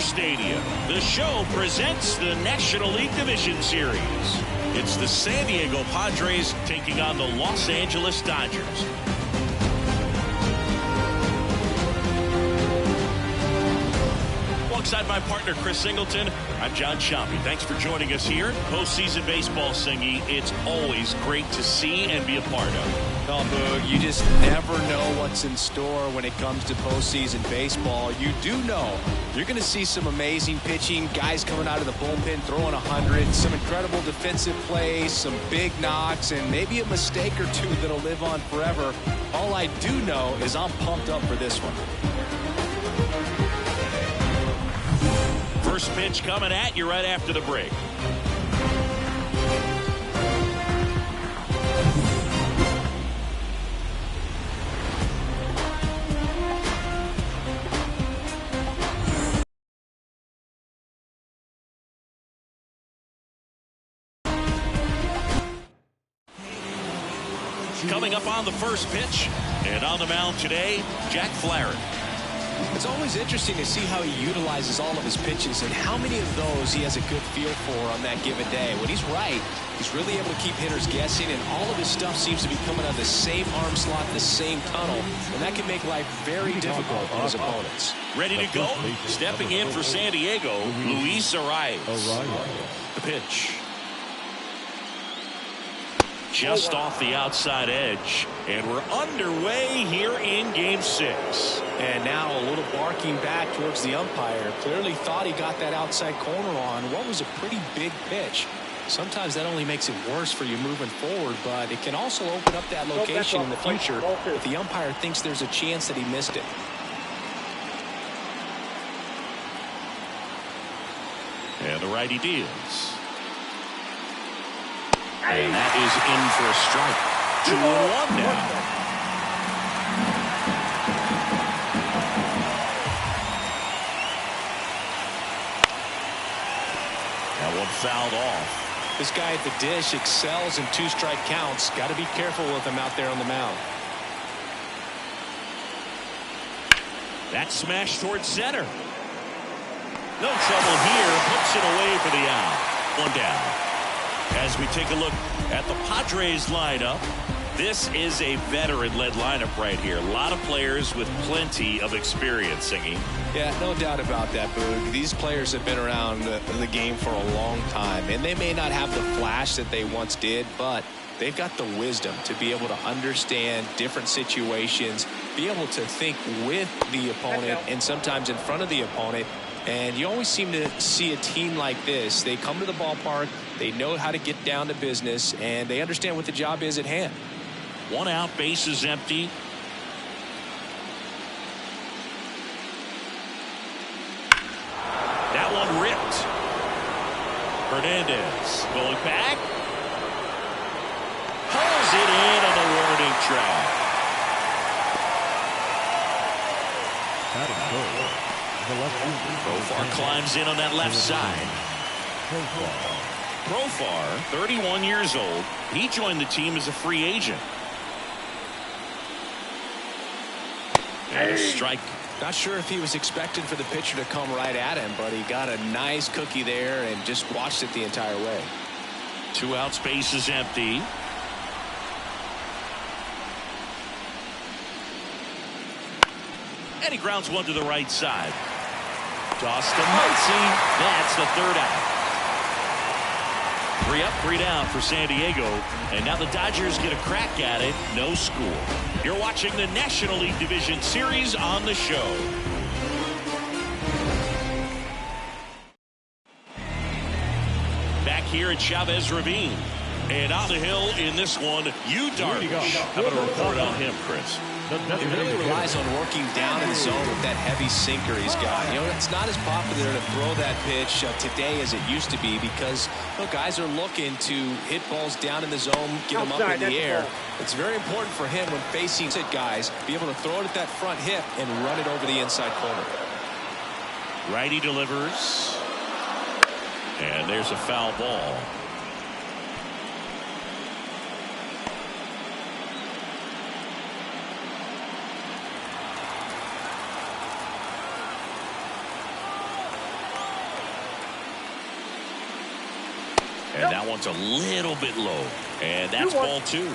Stadium, the show presents the National League Division Series. It's the San Diego Padres taking on the Los Angeles Dodgers. Alongside my partner, Chris Singleton, I'm John Sciambi. Thanks for joining us here. Postseason baseball, Singy, it's always great to see and be a part of. No, Boog, you just never know what's in store when it comes to postseason baseball. You do know you're going to see some amazing pitching, guys coming out of the bullpen throwing 100, some incredible defensive plays, some big knocks, and maybe a mistake or two that'll live on forever. All I do know is I'm pumped up for this one. First pitch coming at you right after the break. Coming up on the first pitch, and on the mound today, Jack Flaherty. It's always interesting to see how he utilizes all of his pitches and how many of those he has a good feel for on that given day. When he's right, he's really able to keep hitters guessing, and all of his stuff seems to be coming out of the same arm slot, the same tunnel, and that can make life very difficult on his opponents. Ready to go? Stepping in for San Diego, Luis Arias. The pitch. Just off the outside edge, and we're underway here in Game 6. And now a little barking back towards the umpire. Clearly thought he got that outside corner on what was a pretty big pitch. Sometimes that only makes it worse for you moving forward, but it can also open up that location in the future if the umpire thinks there's a chance that he missed it. And the righty deals. And that is in for a strike. 2-1 now. That one fouled off. This guy at the dish excels in two-strike counts. Got to be careful with him out there on the mound. That smash towards center. No trouble here. Puts it away for the out. One down. As we take a look at the Padres lineup, this is a veteran-led lineup right here. A lot of players with plenty of experience, Singy. Yeah, no doubt about that, Boog. These players have been around the game for a long time, and they may not have the flash that they once did, but they've got the wisdom to be able to understand different situations, be able to think with the opponent and sometimes in front of the opponent. And you always seem to see a team like this. They come to the ballpark, they know how to get down to business, and they understand what the job is at hand. One out, base is empty. That one ripped. Hernandez going back. Pulls it in on the warning track. Profar climbs in on that left side. Profar, 31 years old. He joined the team as a free agent. And a strike. Not sure if he was expecting for the pitcher to come right at him, but he got a nice cookie there and just watched it the entire way. 2 outs, base is empty. And he grounds one to the right side. Toss to Muncy. That's the third out. 3 up, 3 down for San Diego. And now the Dodgers get a crack at it. No score. You're watching the National League Division Series on the show. Back here at Chavez Ravine. And on the hill in this one, Yu Darvish. How about a report on him, Chris? He really relies on working down in the zone with that heavy sinker he's got. You know, it's not as popular to throw that pitch today as it used to be because guys are looking to hit balls down in the zone, get them up in the air. It's very important for him when facing it, guys, be able to throw it at that front hip and run it over the inside corner. Righty delivers. And there's a foul ball. And that one's a little bit low. And that's ball 2.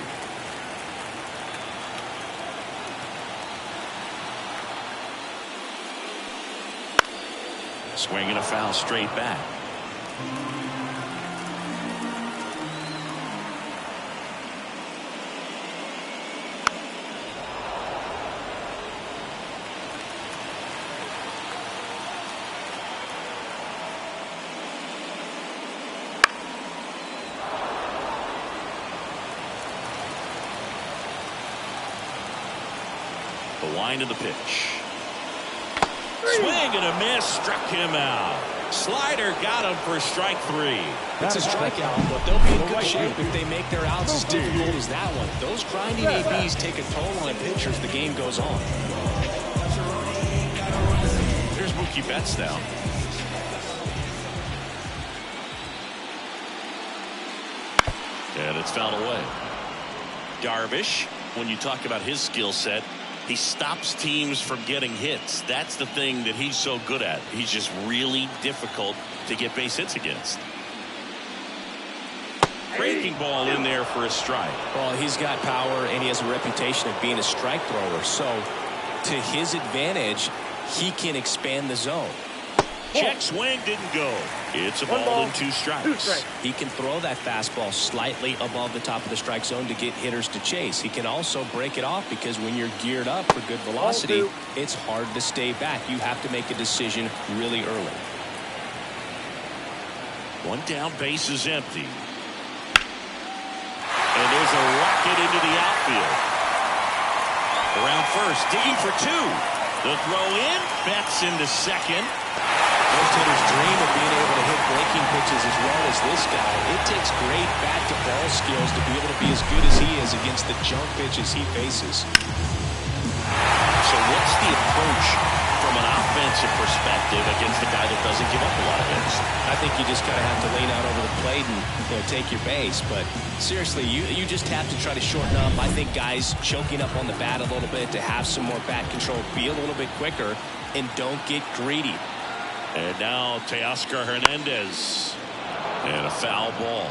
Swinging a foul straight back. The wind of the pitch. Swing and a miss, struck him out. Slider got him for strike 3. It's a strikeout, but they'll be in good shape if they make their outs as difficult as that one. Those grinding ABs take a toll on a pitcher as the game goes on. Here's Mookie Betts now. And it's fouled away. Darvish, when you talk about his skill set, he stops teams from getting hits. That's the thing that he's so good at. He's just really difficult to get base hits against. Breaking ball in there for a strike. Well, he's got power, and he has a reputation of being a strike thrower. So, to his advantage, he can expand the zone. Check swing didn't go. It's a ball and 2 strikes. He can throw that fastball slightly above the top of the strike zone to get hitters to chase. He can also break it off because when you're geared up for good velocity, it's hard to stay back. You have to make a decision really early. One down, base is empty. And there's a rocket into the outfield. Around first, digging for 2. The throw in, Betts into second. Most hitters dream of being able to hit breaking pitches as well as this guy. It takes great bat-to-ball skills to be able to be as good as he is against the junk pitches he faces. So what's the approach from an offensive perspective against a guy that doesn't give up a lot of hits? I think you just kind of have to lean out over the plate and take your base. But seriously, you just have to try to shorten up. I think guys choking up on the bat a little bit to have some more bat control, be a little bit quicker, and don't get greedy. And now Teoscar Hernandez. And a foul ball.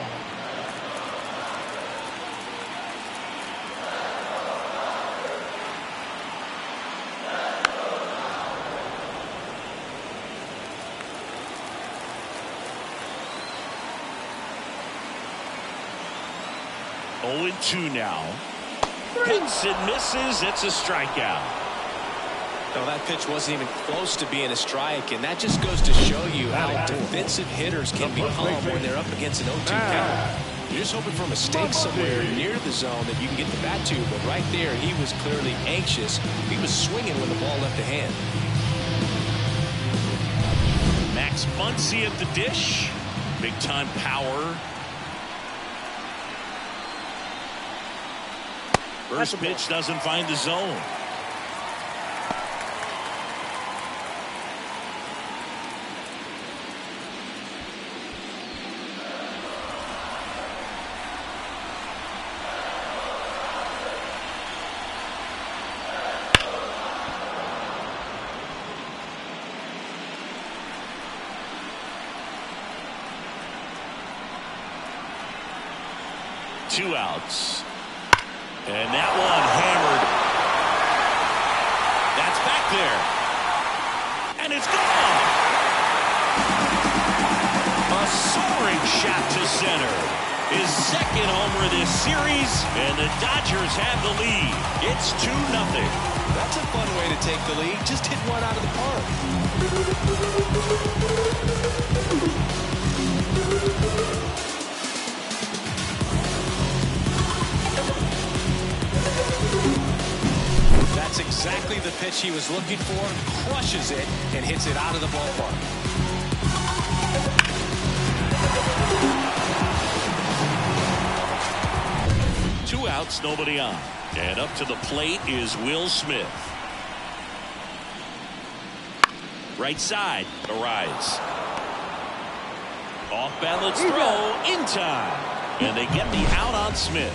Oh, and 2 now. Hits and misses. It's a strikeout. No, that pitch wasn't even close to being a strike, and that just goes to show you how defensive hitters can become when they're up against an 0-2 count. You're just hoping for a mistake somewhere near the zone that you can get the bat to, but right there, he was clearly anxious. He was swinging when the ball left the hand. Max Muncy at the dish. Big-time power. First pitch doesn't find the zone. Two outs. And that one hammered. That's back there. And it's gone. A soaring shot to center. His second homer this series, and the Dodgers have the lead. It's 2-0. That's a fun way to take the lead. Just hit one out of the park. That's exactly the pitch he was looking for. Crushes it and hits it out of the ballpark. Two outs, nobody on. And up to the plate is Will Smith. Right side, arrives. Off balance throw in time. And they get the out on Smith.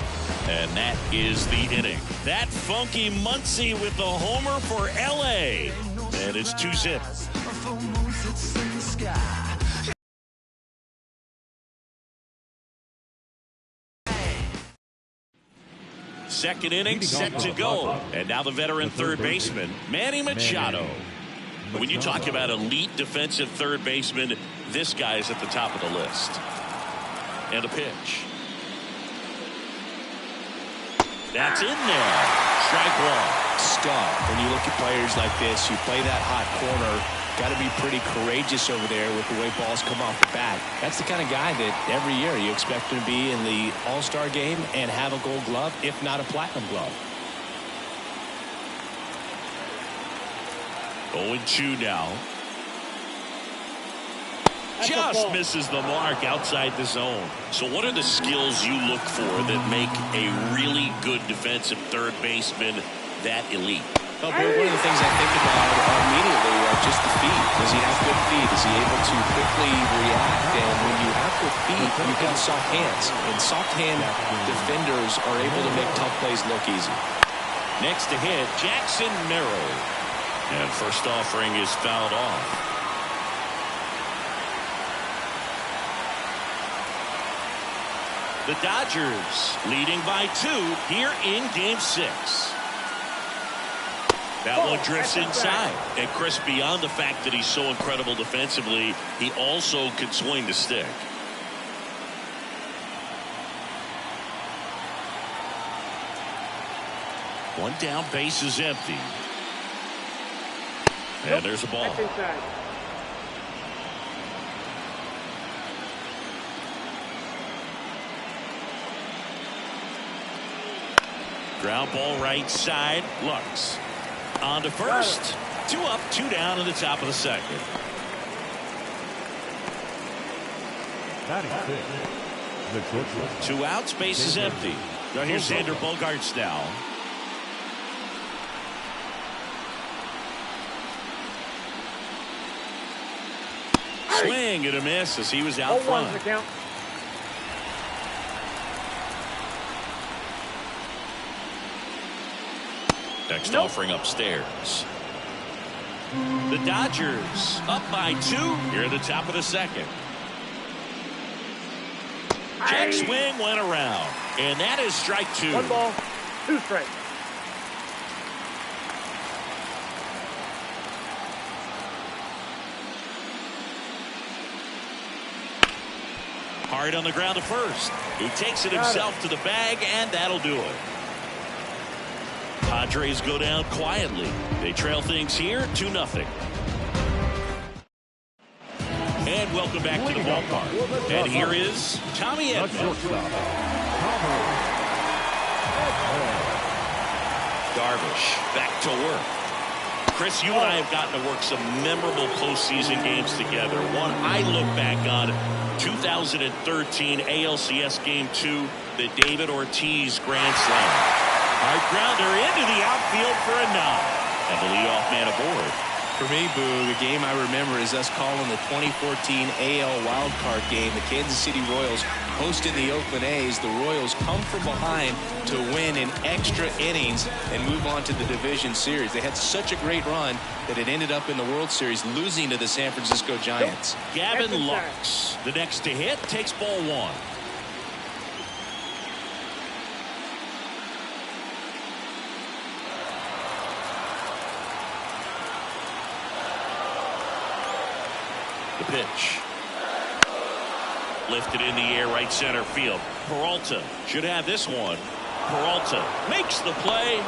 And that is the inning. That funky Muncy with the homer for LA. And it's 2-0. Second inning set to go. And now the veteran third baseman, Manny Machado. When you talk about elite defensive third baseman, this guy's at the top of the list. And a pitch. That's in there. Strike one. Stuff. When you look at players like this, you play that hot corner. Got to be pretty courageous over there with the way balls come off the bat. That's the kind of guy that every year you expect him to be in the All-Star game and have a Gold Glove, if not a Platinum Glove. 0-2 now. Just misses the mark outside the zone. So what are the skills you look for that make a really good defensive third baseman that elite? Well, one of the things I think about immediately are just the feet. Does he have good feet? Is he able to quickly react? And when you have good feet, you've got soft hands. And soft hand defenders are able to make tough plays look easy. Next to hit, Jackson Merrill. And first offering is fouled off. The Dodgers leading by 2 here in Game 6. That one drifts inside. And Chris, beyond the fact that he's so incredible defensively, he also could swing the stick. One down, base is empty. And there's a ball. Ground ball right side. Lux on to first. 2 up, 2 down in the top of the second. Two outs, base is empty. Now here's Xander Bogaerts now. Swing and a miss as he was out front. Next offering upstairs. The Dodgers up by 2 here at the top of the second. Check swing went around, and that is strike 2. 1 ball, 2 strikes. Hard on the ground to first. He takes it himself to the bag, and that'll do it. Padres go down quietly. They trail things here 2-0. And welcome back to the ballpark. And here is Tommy Edman. Darvish back to work. Chris, you and I have gotten to work some memorable postseason games together. One I look back on, 2013 ALCS Game 2, the David Ortiz Grand Slam. Hard grounder into the outfield for a nod. And the leadoff man aboard. For me, Boo, the game I remember is us calling the 2014 AL wildcard game. The Kansas City Royals hosting the Oakland A's. The Royals come from behind to win in extra innings and move on to the division series. They had such a great run that it ended up in the World Series losing to the San Francisco Giants. Gavin Lux, the next to hit, takes ball 1. The pitch. Lifted in the air, right center field. Peralta should have this one. Peralta makes the play.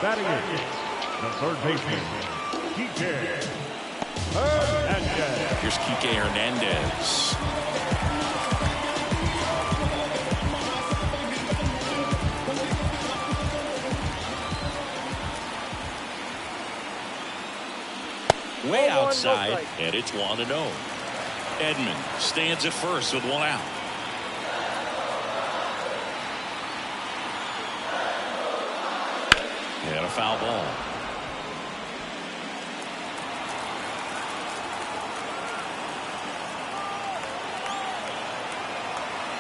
Batting in, the third baseman, Kike Hernandez. Here's Kike Hernandez. Way outside, and it's 1-0. Edman stands at first with 1 out. And a foul ball.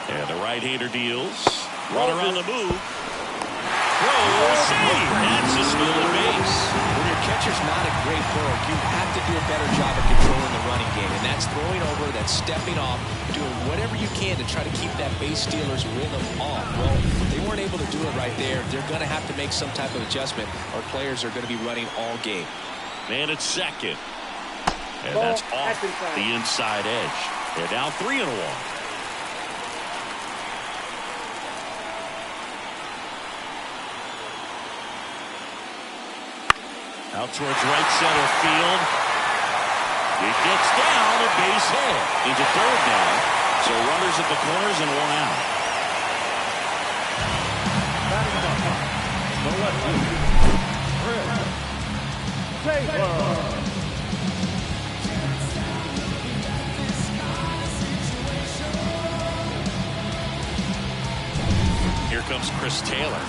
And the right-hander deals. Runner on the move. Throw, save. That's a stolen base. When you're catcher's not a great thrower. You have to do a better job of controlling the running game, and that's throwing over, that's stepping off, doing whatever you can to try to keep that base stealer's rhythm off. Well, they weren't able to do it right there. They're going to have to make some type of adjustment, or players are going to be running all game. Man at second. And that's off the inside edge. They're now 3-1. Out towards right center field. It gets down, a base hit. Into third now. So runners at the corners and one out. Here comes Chris Taylor.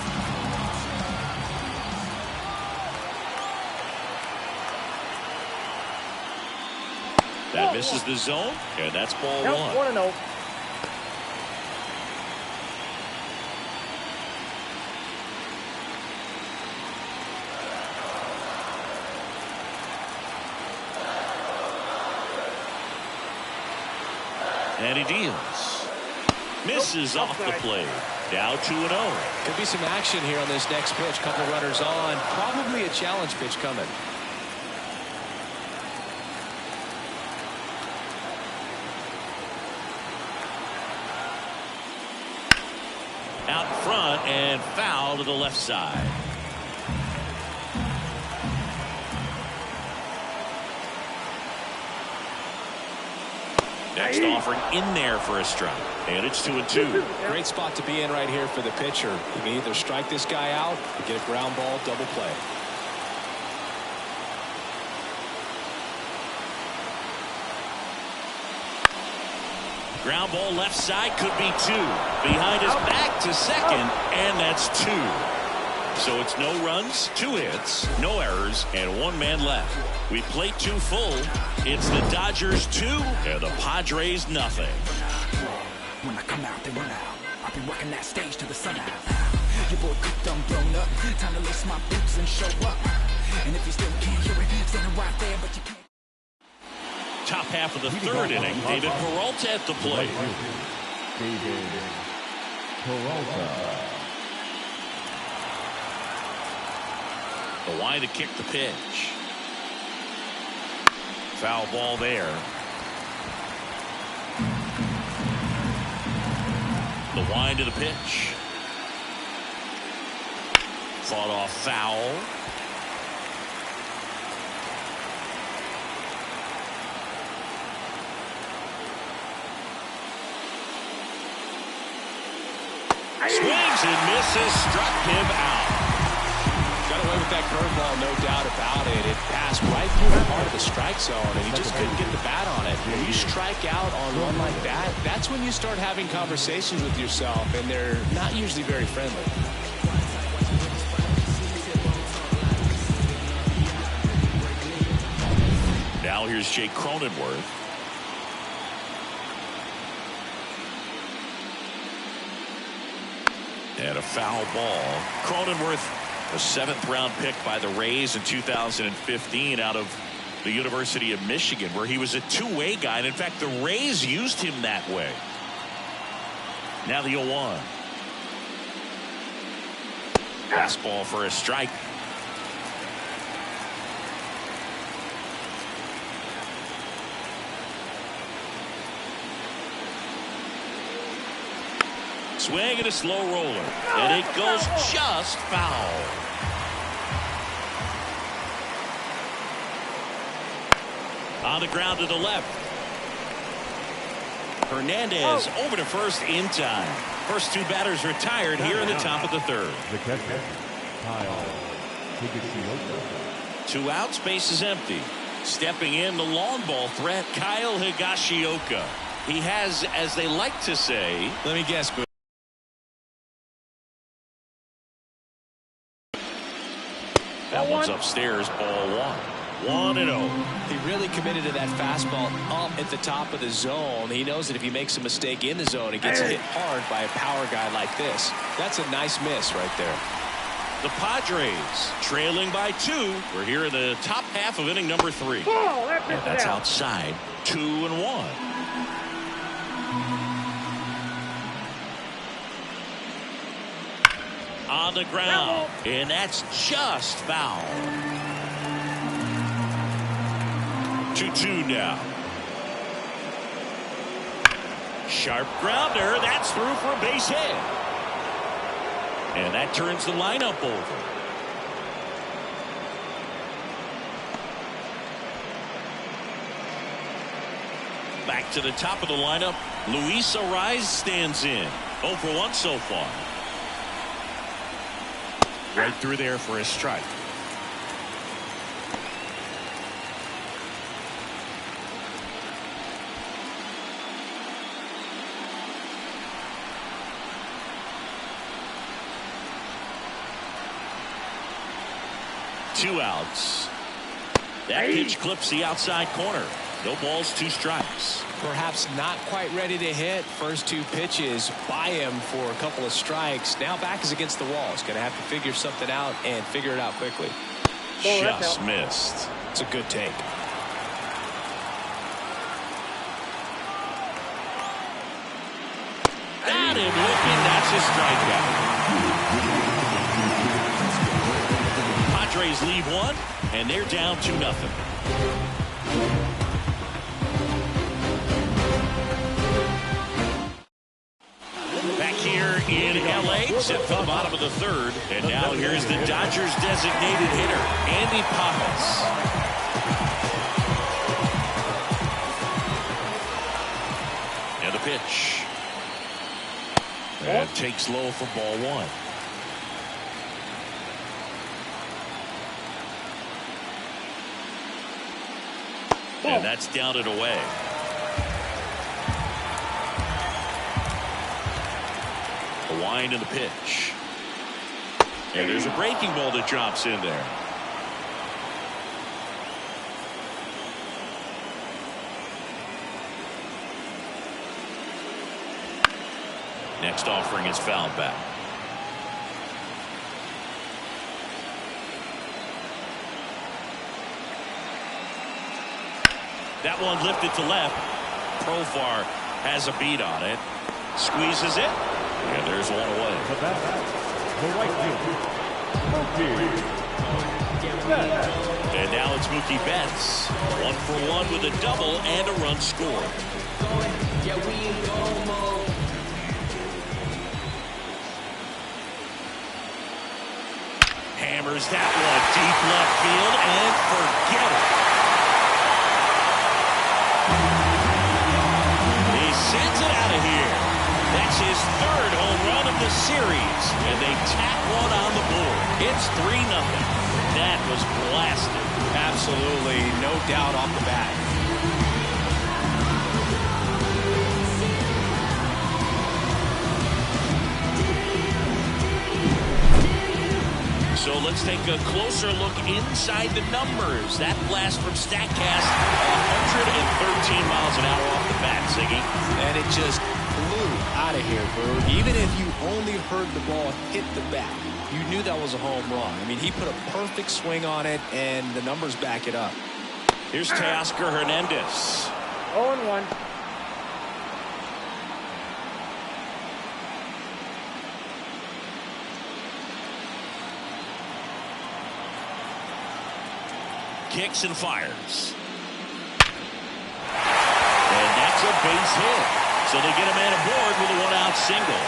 That misses the zone, and that's ball one. 1-0. And he deals. Misses off the plate. Now 2-0. Could be some action here on this next pitch. Couple runners on. Probably a challenge pitch coming. Out front and foul to the left side. Next offering in there for a strike. And it's 2-2. Great spot to be in right here for the pitcher. You can either strike this guy out or get a ground ball, double play. Ground ball left side, could be two. Behind his back to second, and that's two. So it's no runs, 2 hits, no errors, and 1 man left. We plate 2 full. It's the Dodgers 2 and the Padres nothing. When I come out, they run out. I'll be working that stage to the sun out. Your boy cooked, I'm blown up. Time to lace my boots and show up. And if you still can't hear it, standing right there, but you can't. Top half of the third inning, David Peralta at the plate. David Peralta. The line to kick the pitch. Foul ball there. The wind to the pitch. Fought off foul. Swings and misses, struck him out. Got away with that curveball, no doubt about it. It passed right through the heart of the strike zone, and he just couldn't get the bat on it. When you strike out on one like that, that's when you start having conversations with yourself, and they're not usually very friendly. Now here's Jake Cronenworth. And a foul ball. Cronenworth, a 7th round pick by the Rays in 2015 out of the University of Michigan, where he was a two-way guy. And in fact, the Rays used him that way. Now the 0-1. Fastball for a strike. Swing and a slow roller. And it goes just foul. On the ground to the left. Hernandez over to first in time. First 2 batters retired here in the top of the third. The catcher, Kyle Higashioka. 2 outs, base is empty. Stepping in, the long ball threat, Kyle Higashioka. He has, as they like to say, Let me guess, Boo. That one's upstairs, ball 1. 1-0. He really committed to that fastball up at the top of the zone. He knows that if he makes a mistake in the zone, it gets hit hard by a power guy like this. That's a nice miss right there. The Padres trailing by 2. We're here in the top half of inning number 3. And that's outside. 2-1. On the ground, and that's just foul. 2-2 now. Sharp grounder, that's through for a base hit. And that turns the lineup over. Back to the top of the lineup, Luis Arraez stands in. 0 for 1 so far. Right through there for a strike. Two outs. That pitch clips the outside corner. No balls, 2 strikes. Perhaps not quite ready to hit. First 2 pitches by him for a couple of strikes. Now back is against the wall. He's going to have to figure something out and figure it out quickly. Just missed. It's a good take. Got him looking. That's a strikeout. Padres leave 1, and they're down 2-0. Back here in LA, set for the bottom of the 3rd. And now here's the Dodgers designated hitter, Andy Papas. And the pitch. And takes low for ball 1. And that's down and away. A wind in the pitch. And there's a breaking ball that drops in there. Next offering is fouled back. That one lifted to left. Profar has a beat on it. Squeezes it. And there's one away. The bat, the right fielder, Mookie Betts. And now it's Mookie Betts. 1 for 1 with a double and a run scored. Hammers that one deep left field and forget it. He sends it out of here. That's his 3rd home run of the series, and they tack one on the board. It's 3-0. That was blasted. Absolutely, no doubt off the bat. So let's take a closer look inside the numbers. That blast from StatCast, 113 miles an hour off the bat, Ziggy. And it just flew out of here, Boog. Even if you only heard the ball hit the bat, you knew that was a home run. I mean, he put a perfect swing on it, and the numbers back it up. Here's Teoscar Hernandez. 0-1. Kicks and fires. And that's a base hit. So they get a man aboard with a 1-out single.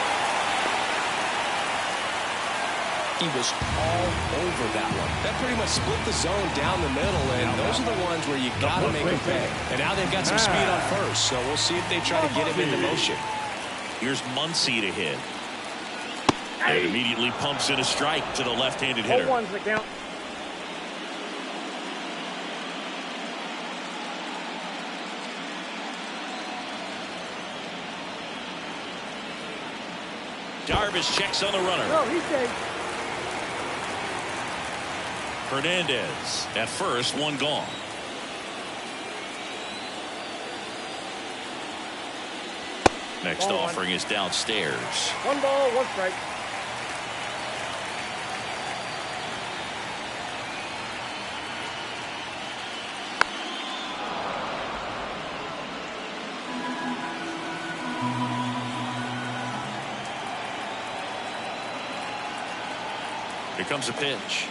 He was all over that one. That pretty much split the zone down the middle, and those are the ones where you got to make them pay. And now they've got some speed on first, so we'll see if they try to get him into motion. Here's Muncy to hit. And it immediately pumps in a strike to the left-handed hitter. 0-1's the count. Darvish checks on the runner. No, he's safe. Hernandez at first, one gone. Next offering is downstairs. 1 ball, 1 strike. Here comes a pitch.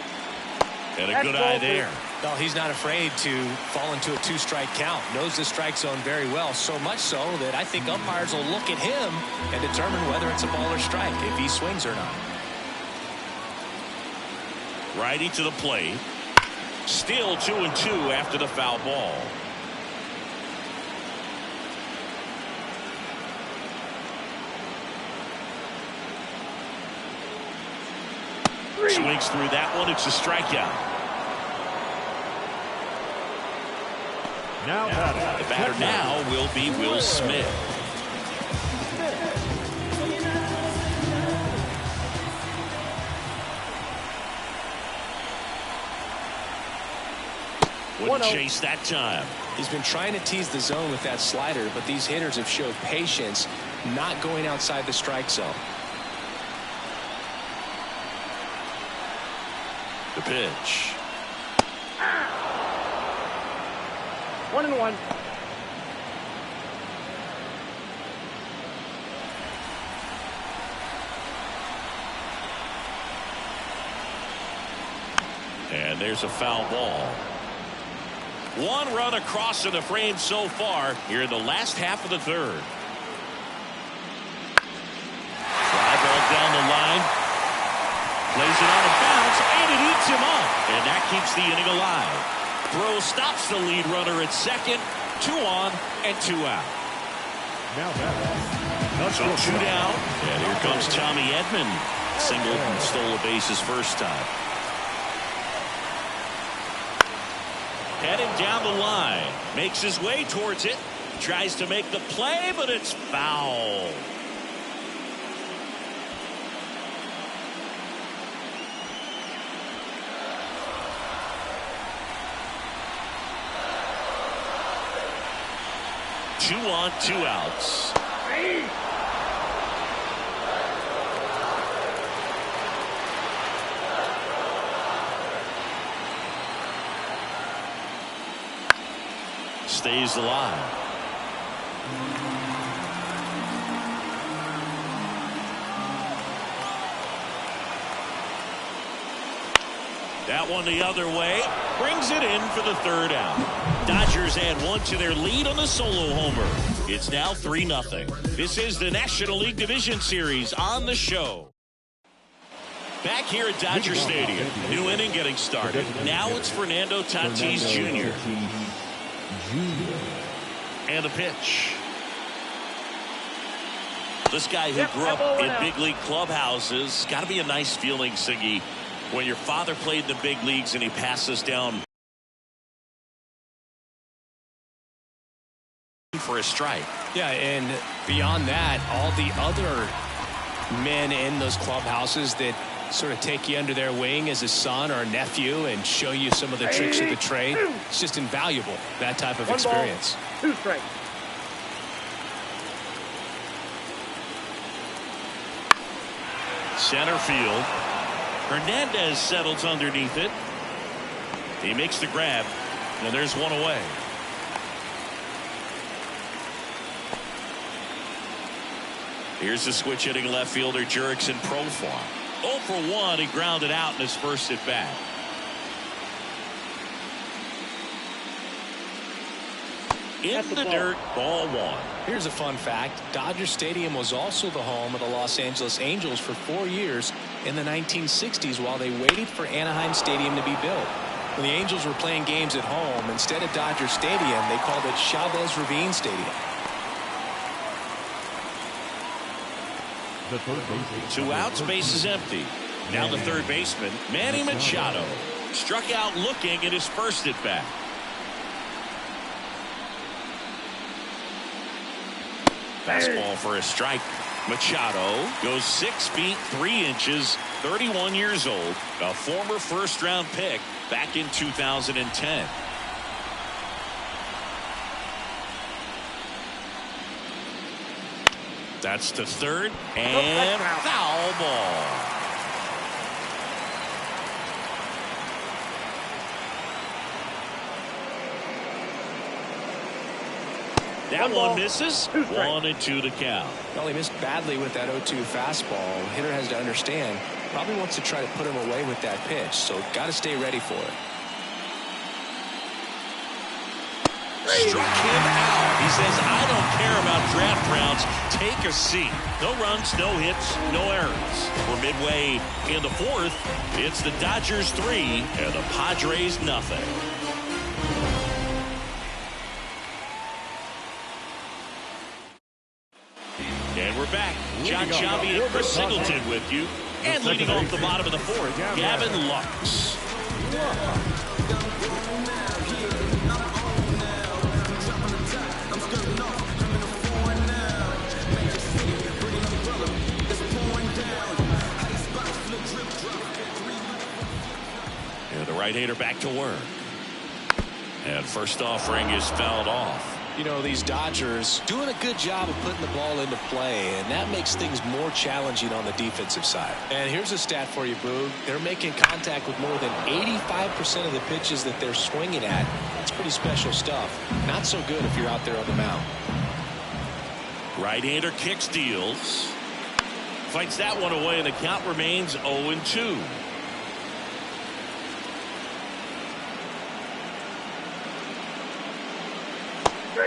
And a good eye there. Well, he's not afraid to fall into a 2-strike count. Knows the strike zone very well. So much so that I think umpires will look at him and determine whether it's a ball or strike, if he swings or not. Righty to the plate. Still 2-2 after the foul ball. Swings through that one. It's a strikeout. Now The batter now will be Will Smith. Wouldn't chase that time. He's been trying to tease the zone with that slider, but these hitters have showed patience, not going outside the strike zone. The pitch. 1-1. And there's a foul ball. 1 run across in the frame so far here in the last half of the third. Fly ball down the line. Plays it on a bounce, and it eats him up. And that keeps the inning alive. Throw stops the lead runner at second. 2 on and 2 out. Now So 2 down. And here comes Tommy Edman. Singled and stole a base his first time. Heading down the line. Makes his way towards it. Tries to make the play, but it's foul. Two on, 2 outs. Stays alive. That one the other way. Brings it in for the 3rd out. Dodgers add 1 to their lead on the solo homer. It's now 3-0. This is the National League Division Series on the show. Back here at Dodger Stadium. New inning getting started. Now it's Fernando Tatis Jr. And a pitch. This guy who grew up in big league clubhouses, got to be a nice feeling, Siggy, when your father played in the big leagues and he passes down for a strike. Yeah, and beyond that, all the other men in those clubhouses that sort of take you under their wing as a son or a nephew and show you some of the tricks of the trade. It's just invaluable, that type of experience. 2 strikes. Center field. Hernandez settles underneath it. He makes the grab, and there's 1 away. Here's the switch hitting left fielder Jurickson Profar. 0 for 1. He grounded out in his first at bat. In the dirt, ball 1. Here's a fun fact. Dodger Stadium was also the home of the Los Angeles Angels for 4 years in the 1960s while they waited for Anaheim Stadium to be built. When the Angels were playing games at home, instead of Dodger Stadium, they called it Chavez Ravine Stadium. The third baseman. 2 outs, base is empty. Now the third baseman, Manny Machado, struck out looking at his first at bat. Fastball for a strike. Machado goes 6 feet 3 inches, 31 years old, a former first-round pick back in 2010. That's to third, and foul ball. That one misses. 1-2 the count. Well, he missed badly with that 0-2 fastball. Hitter has to understand, probably wants to try to put him away with that pitch, so got to stay ready for it. Struck him out. He says, I don't care about draft rounds. Take a seat. No runs, no hits, no errors. We're midway in the fourth. It's the Dodgers 3 and the Padres nothing. And we're back. John Chambi and Chris Singleton with you. And leading off the bottom of the fourth, Gavin Lux. And the right-hander back to work. And first offering is fouled off. You know, these Dodgers doing a good job of putting the ball into play, and that makes things more challenging on the defensive side. And here's a stat for you, Boog. They're making contact with more than 85% of the pitches that they're swinging at. That's pretty special stuff. Not so good if you're out there on the mound. Right-hander kicks, deals. Fights that one away, and the count remains 0-2.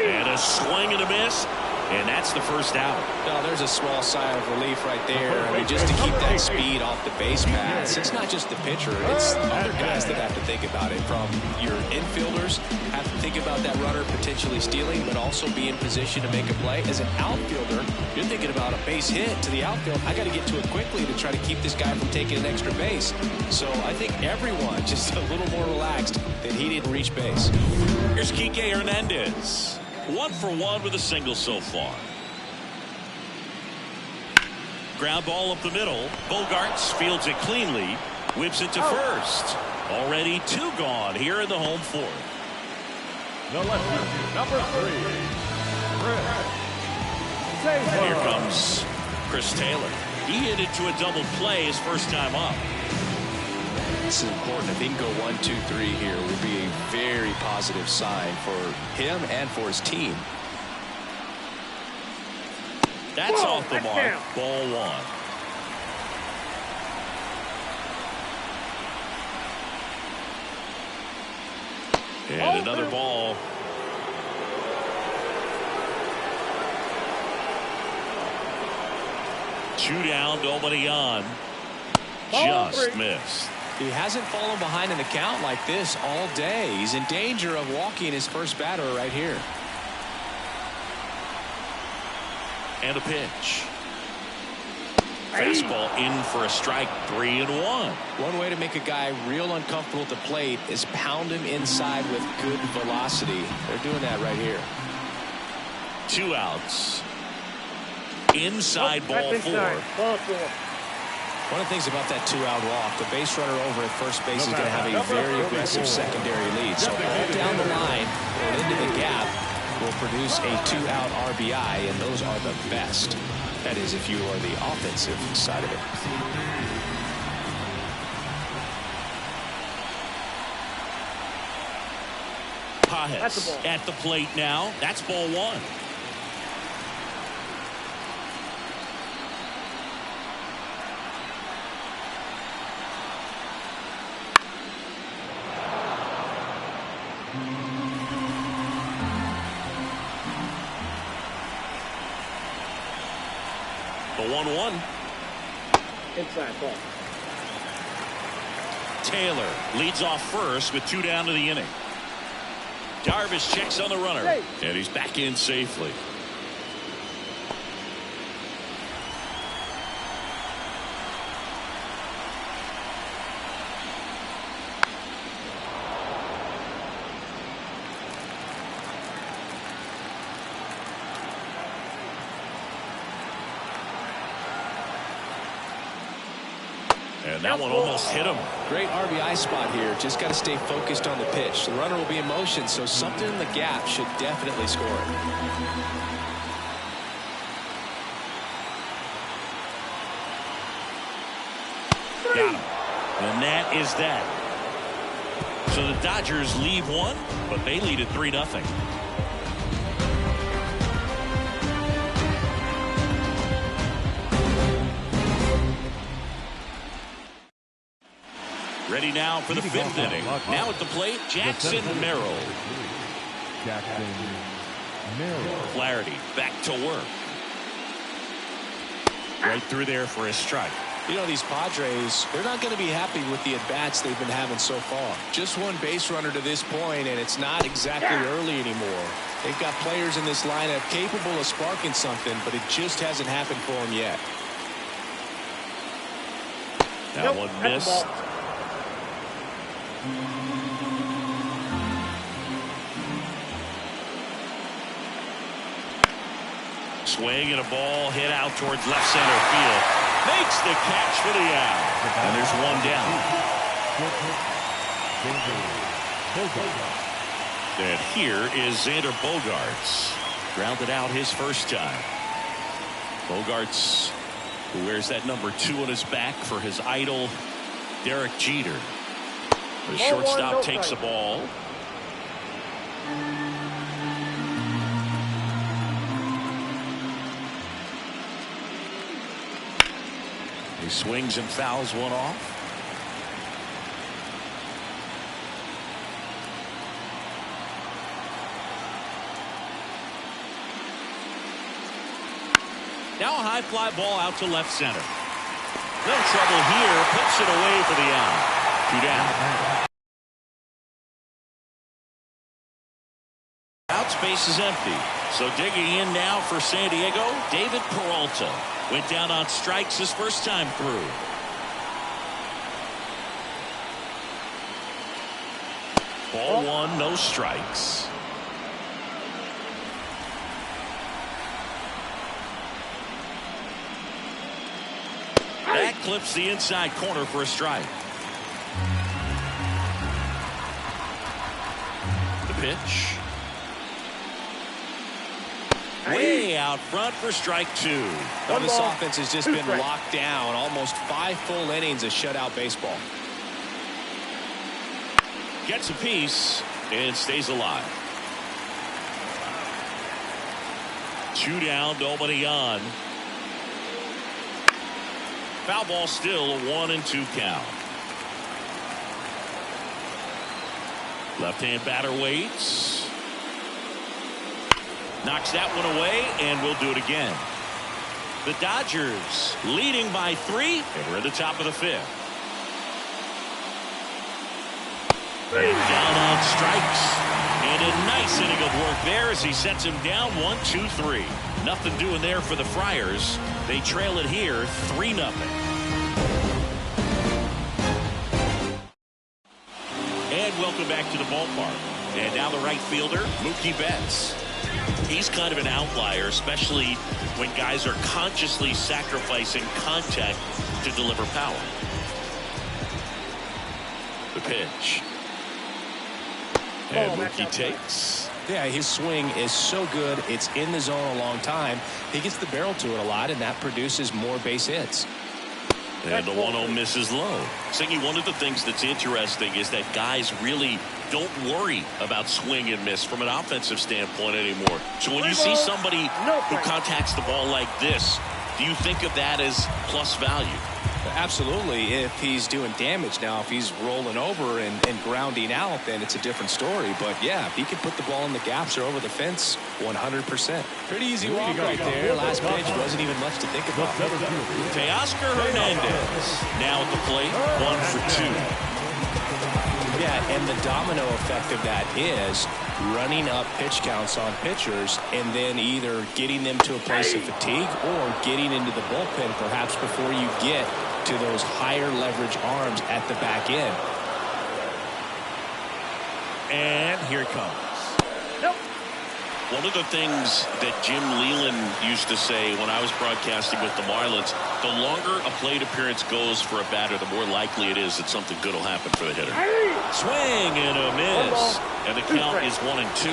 And a swing and a miss, and that's the first out. Now, there's a small sigh of relief right there. I mean, just to keep that speed off the base paths. It's not just the pitcher. It's other guys that have to think about it. From your infielders, have to think about that runner potentially stealing, but also be in position to make a play. As an outfielder, you're thinking about a base hit to the outfield. I got to get to it quickly to try to keep this guy from taking an extra base. So I think everyone just a little more relaxed that he didn't reach base. Here's Kike Hernandez. 1 for 1 with a single so far. Ground ball up the middle. Bogarts fields it cleanly. Whips it to first. Already 2 gone here in the home fourth. The lefty, number 3, Chris And here Taylor. comes Chris Taylor. He hit it to a double play his first time up. This is important. If he can go 1, 2, 3 here, will be a very positive sign for him and for his team. That's off the mark. Ball 1. And another ball. Two down, nobody on. Just missed. He hasn't fallen behind in the count like this all day. He's in danger of walking his first batter right here. And a pitch. Fastball in for a strike, 3-1. One way to make a guy real uncomfortable at the plate is pound him inside with good velocity. They're doing that right here. 2 outs. Inside ball 4. One of the things about that 2-out walk, the base runner over at first base is going to have a very aggressive secondary lead. So all down the line or into the gap will produce a 2-out RBI, and those are the best. That is, if you are the offensive side of it. Pajes at the plate now. That's ball 1. The 1-1. Inside ball. Taylor leads off first with 2 down to the inning. Darvish checks on the runner, and he's back in safely. And that one almost hit him. Great RBI spot here. Just got to stay focused on the pitch. The runner will be in motion, so something in the gap should definitely score it. Got him. And that is that. So the Dodgers leave 1, but they lead at 3-0. Ready now for the fifth inning. Now at the plate, Jackson Merrill. Jackson Merrill. Flaherty back to work. Right through there for a strike. You know, these Padres, they're not going to be happy with the at-bats they've been having so far. Just one base runner to this point, and it's not exactly early anymore. They've got players in this lineup capable of sparking something, but it just hasn't happened for them yet. That one missed. Swing and a ball hit out towards left center field. Makes the catch for the out. And there's one down. And here is Xander Bogaerts. Grounded out his first time. Bogaerts, who wears that number 2 on his back for his idol, Derek Jeter. The shortstop takes the ball. He swings and fouls one off. Now a high fly ball out to left center. No trouble here. Puts it away for the out. 2 down. Out space is empty. So digging in now for San Diego, David Peralta. Went down on strikes his first time through. Ball 1, no strikes. That clips the inside corner for a strike. The pitch. Way out front for strike 2. Well, this offense has just been locked down. Almost 5 full innings of shutout baseball. Gets a piece and stays alive. 2 down, nobody on. Foul ball still, a 1-2 count. Left-hand batter waits. Knocks that one away, and we'll do it again. The Dodgers leading by 3, and we're at the top of the 5th. And down on strikes. And a nice inning of work there as he sets him down 1-2-3. Nothing doing there for the Friars. They trail it here 3-0. And welcome back to the ballpark. And now the right fielder, Mookie Betts. He's kind of an outlier, especially when guys are consciously sacrificing contact to deliver power. The pitch. And Mookie takes. Yeah, his swing is so good. It's in the zone a long time. He gets the barrel to it a lot, and that produces more base hits. And the 1-0 misses low. Singy, one of the things that's interesting is that guys really don't worry about swing and miss from an offensive standpoint anymore. So when you see somebody who contacts the ball like this, do you think of that as plus value? Absolutely. If he's doing damage now, if he's rolling over and grounding out, then it's a different story. But yeah, if he can put the ball in the gaps or over the fence, 100%. Pretty easy walk right there. Last pitch wasn't even much to think about. Teoscar Hernandez now at the plate, 1 for 2. Yeah, and the domino effect of that is running up pitch counts on pitchers and then either getting them to a place of fatigue or getting into the bullpen perhaps before you get to those higher leverage arms at the back end. And here it comes. One of the things that Jim Leland used to say when I was broadcasting with the Marlins, the longer a plate appearance goes for a batter, the more likely it is that something good will happen for the hitter. Swing and a miss. And the count is 1-2.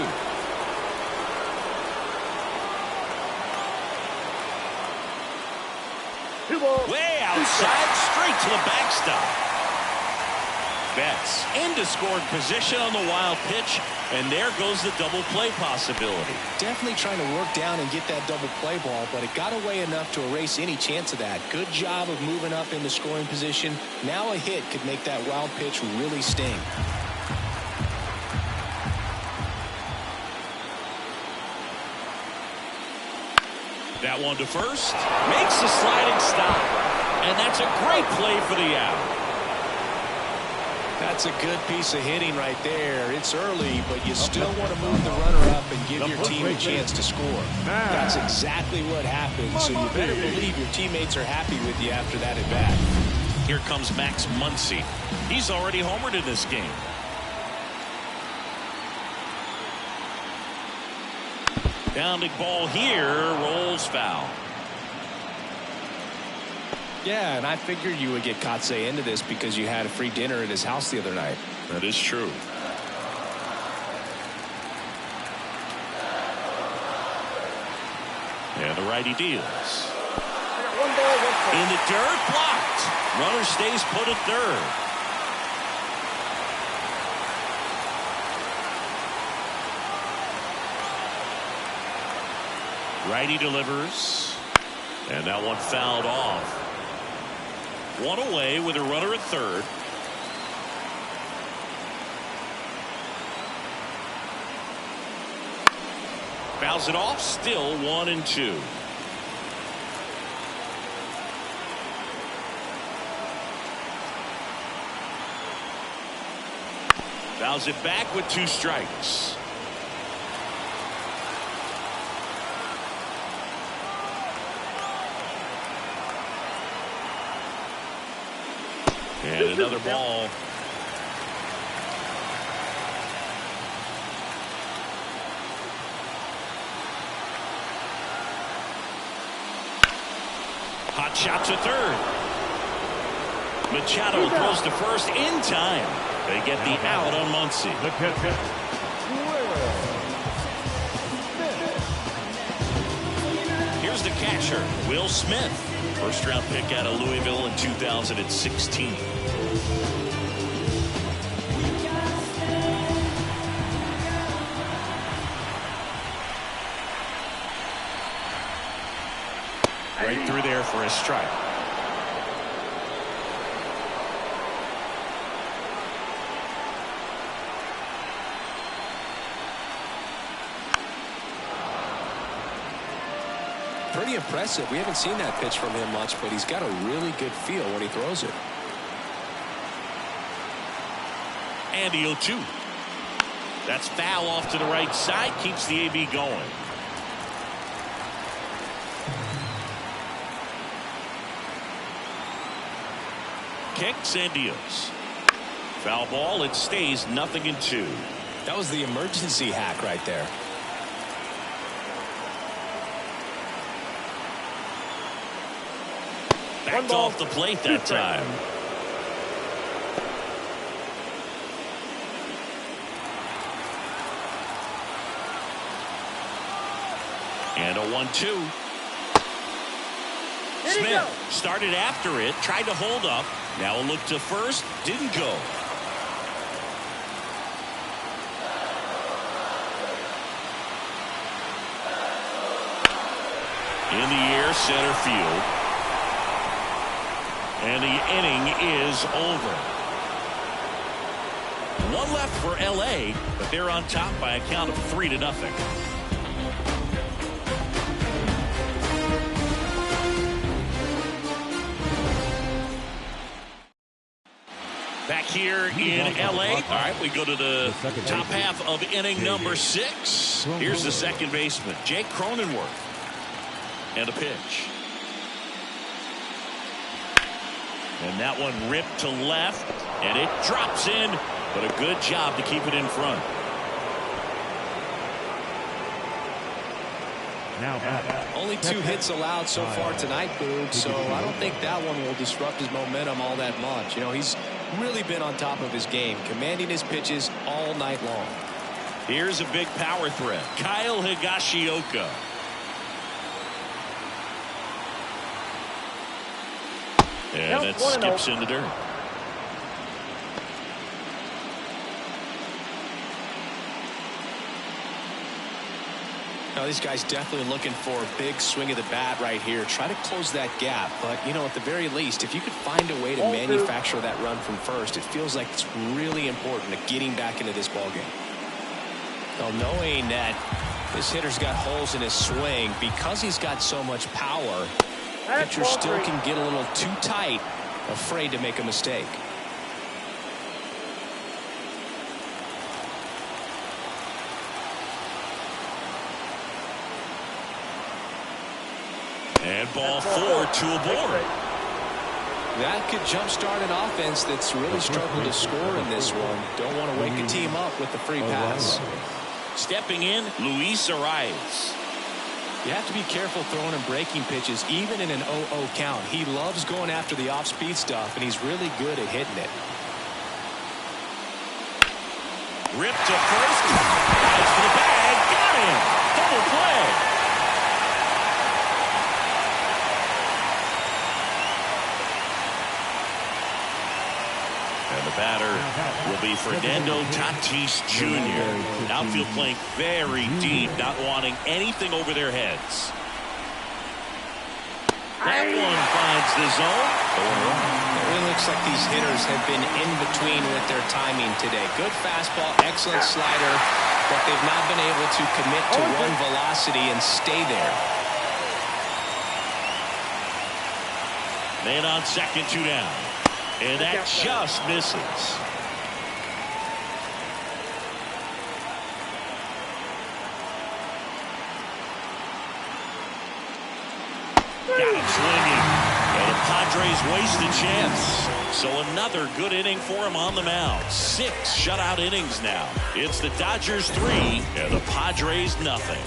Way outside, straight to the backstop. at-bats. Into scoring position on the wild pitch, and there goes the double play possibility. Definitely trying to work down and get that double play ball, but it got away enough to erase any chance of that. Good job of moving up into scoring position. Now a hit could make that wild pitch really sting. That one to first. Makes a sliding stop. And that's a great play for the out. That's a good piece of hitting right there. It's early, but you still want to move the runner up and give your team a chance to score. That's exactly what happened, so you better believe your teammates are happy with you after that at bat. Here comes Max Muncy. He's already homered in this game. Downed ball here, rolls foul. Yeah, and I figured you would get Kotsay into this because you had a free dinner at his house the other night. That is true. And the righty deals. In the dirt, blocked. Runner stays put at third. Righty delivers. And that one fouled off. One away with a runner at third. Fouls it off. Still 1-2. Fouls it back with 2 strikes. And another ball. Hot shot to third. Machado throws to first in time. They get the out on Muncy. Here's the catcher, Will Smith. First round pick out of Louisville in 2016. Right through there for a strike. Pretty impressive. We haven't seen that pitch from him much, but he's got a really good feel when he throws it. And the 0-2. That's foul off to the right side. Keeps the AB going. Kicks and deals. Foul ball. It stays 0-2. That was the emergency hack right there. Backed off the plate that time. And a 1-2. Smith started after it, tried to hold up. Now a look to first, didn't go. In the air, center field. And the inning is over. One left for LA, but they're on top by a count of 3-0. Back here in LA. All right, we go to the top half of inning number 6. Here's the second baseman, Jake Cronenworth. And a pitch. And that one ripped to left, and it drops in, but a good job to keep it in front. Only 2 hits allowed so far tonight, Boog, so I don't think that one will disrupt his momentum all that much. You know, he's really been on top of his game, commanding his pitches all night long. Here's a big power threat, Kyle Higashioka. And it skips in the dirt. Now, these guys definitely looking for a big swing of the bat right here. Try to close that gap. But, you know, at the very least, if you could find a way to manufacture that run from first, it feels like it's really important to getting back into this ballgame. Well, knowing that this hitter's got holes in his swing, because he's got so much power, pitcher still can get a little too tight, afraid to make a mistake. And ball 4, 2 aboard. That could jumpstart an offense that's really struggled to score in this one. Don't want to wake the team up with the free pass. Stepping in, Luis Arias. You have to be careful throwing and breaking pitches, even in an 0-0 count. He loves going after the off-speed stuff, and he's really good at hitting it. Ripped to first. Eyes for the bag. Got him. Double play. And the batter will be Fernando Tatis Jr. Outfield playing very deep, not wanting anything over their heads. That one finds the zone. It really looks like these hitters have been in between with their timing today. Good fastball, excellent slider, but they've not been able to commit to one velocity and stay there. Man on second, 2 down. And that just misses. Got him swinging. And the Padres waste a chance. So another good inning for him on the mound. 6 shutout innings now. It's the Dodgers 3 and the Padres nothing.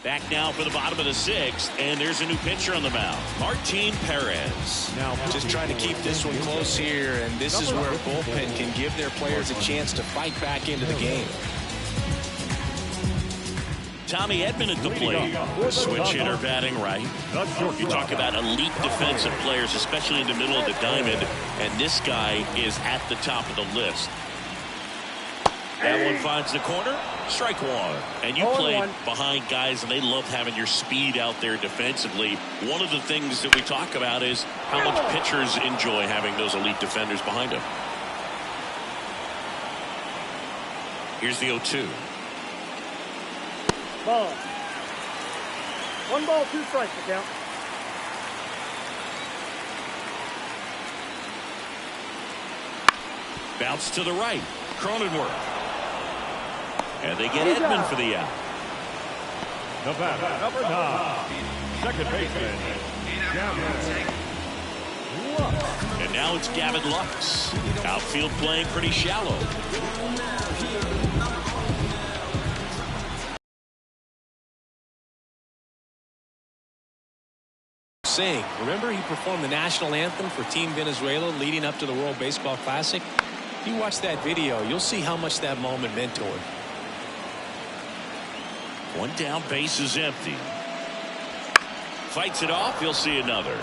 Back now for the bottom of the 6th, and there's a new pitcher on the mound, Martin Perez. Now, just trying to keep this one close here, and this is where bullpen can give their players a chance to fight back into the game. Tommy Edman at the plate. A switch hitter batting right. You talk about elite defensive players, especially in the middle of the diamond, and this guy is at the top of the list. That one finds the corner. Strike 1. And you played behind guys, and they love having your speed out there defensively. One of the things that we talk about is how much pitchers enjoy having those elite defenders behind them. Here's the 0-2. Ball. 1 ball, 2 strikes to count. Bounce to the right. Cronenworth. And they get Edman for the out. The batter, number 9, second baseman, Gavin Lux. And now it's Gavin Lux. Outfield playing pretty shallow. Sing. Remember, he performed the national anthem for Team Venezuela leading up to the World Baseball Classic? If you watch that video, you'll see how much that moment meant to him. 1 down, base is empty. Fights it off, he'll see another.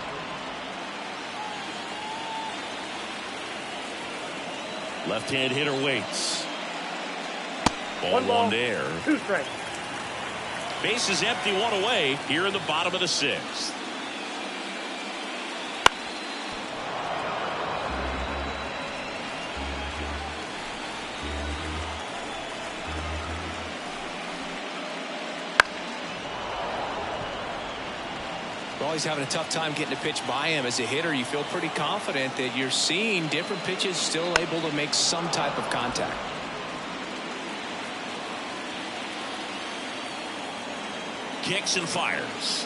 Left-hand hitter waits. Ball 1 there. 2 strikes. Base is empty, 1 away here in the bottom of the 6th. Well, he's having a tough time getting a pitch by him. As a hitter, you feel pretty confident that you're seeing different pitches still able to make some type of contact. Kicks and fires.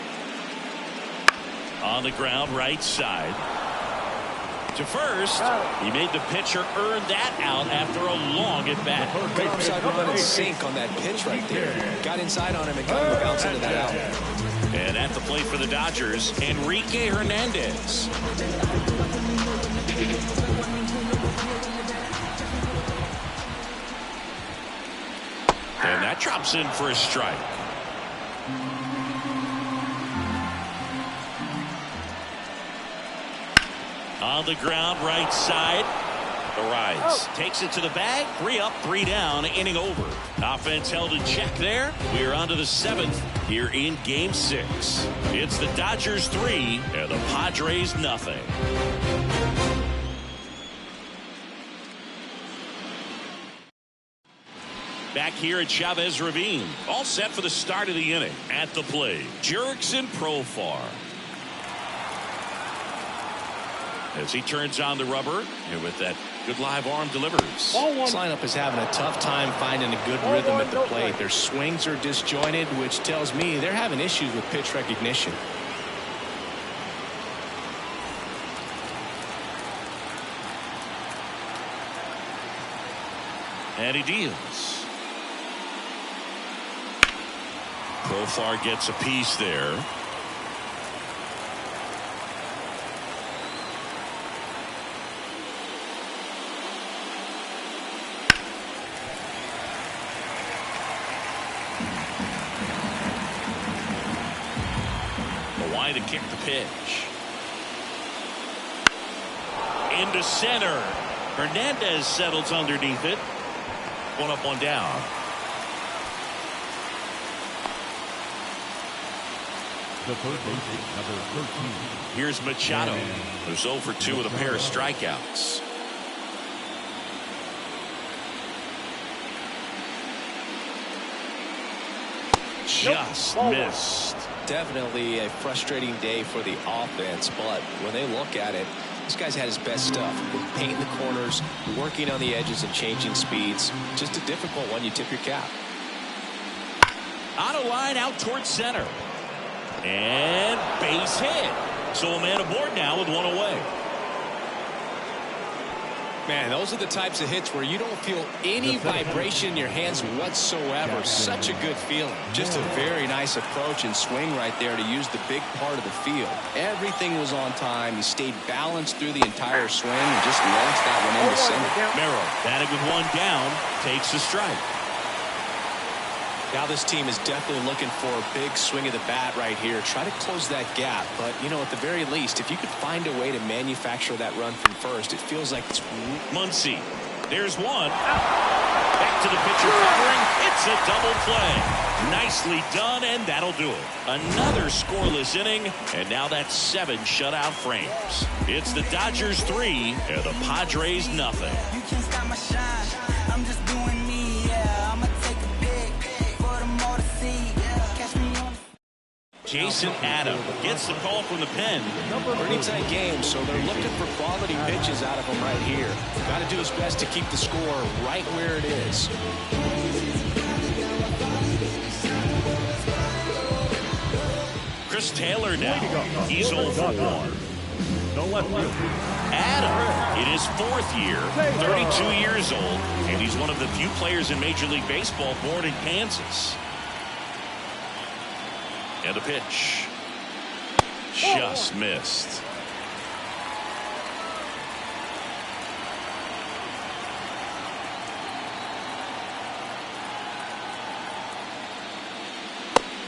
On the ground, right side. To first. He made the pitcher earn that out after a long at bat. Good upside run and sink on that pitch right there. Got inside on him and got him to bounce into that out. And at the plate for the Dodgers, Enrique Hernandez. And that drops in for a strike. On the ground, right side. The rise takes it to the bag. 3 up, 3 down, inning over. Offense held in check there. We are on to the 7th here in Game 6. It's the Dodgers 3 and the Padres nothing. Back here at Chavez Ravine. All set for the start of the inning. At the plate, Jurickson Profar. As he turns on the rubber, and with that good live arm delivers. This lineup is having a tough time finding a good rhythm at the plate. Their swings are disjointed, which tells me they're having issues with pitch recognition. And he deals. Profar gets a piece there. To kick the pitch into center. Hernandez settles underneath it. 1 up, 1 down. The third baseman, number 13. Here's Machado, who's 0 for 2 with a pair of strikeouts. Just missed. Definitely a frustrating day for the offense, but when they look at it, this guy's had his best stuff. Painting the corners, working on the edges and changing speeds. Just a difficult one. You tip your cap. On a line out towards center. And base hit. So a man aboard now with 1 away. Man, those are the types of hits where you don't feel any vibration in your hands whatsoever. Such a good feeling. Just a very nice approach and swing right there to use the big part of the field. Everything was on time. He stayed balanced through the entire swing and just launched that one into center. Merrill, batting with 1 down, takes a strike. Now this team is definitely looking for a big swing of the bat right here. Try to close that gap. But, you know, at the very least, if you could find a way to manufacture that run from first, it feels like it's... Muncy. There's 1. Back to the pitcher covering. It's a double play. Nicely done, and that'll do it. Another scoreless inning, and now that's 7 shutout frames. It's the Dodgers 3 and the Padres nothing. You can't stop my shine. I'm just doing me, yeah. I'ma take a pic for them all to see. Catch me on. Jason Adam gets the call from the pen. Pretty tight game, so they're looking for quality pitches out of him right here. Got to do his best to keep the score right where it is. Chris Taylor now. He's 0 for 1. No left field. Adam in his 4th year, 32 years old, and he's one of the few players in Major League Baseball born in Kansas. And a pitch. Just missed.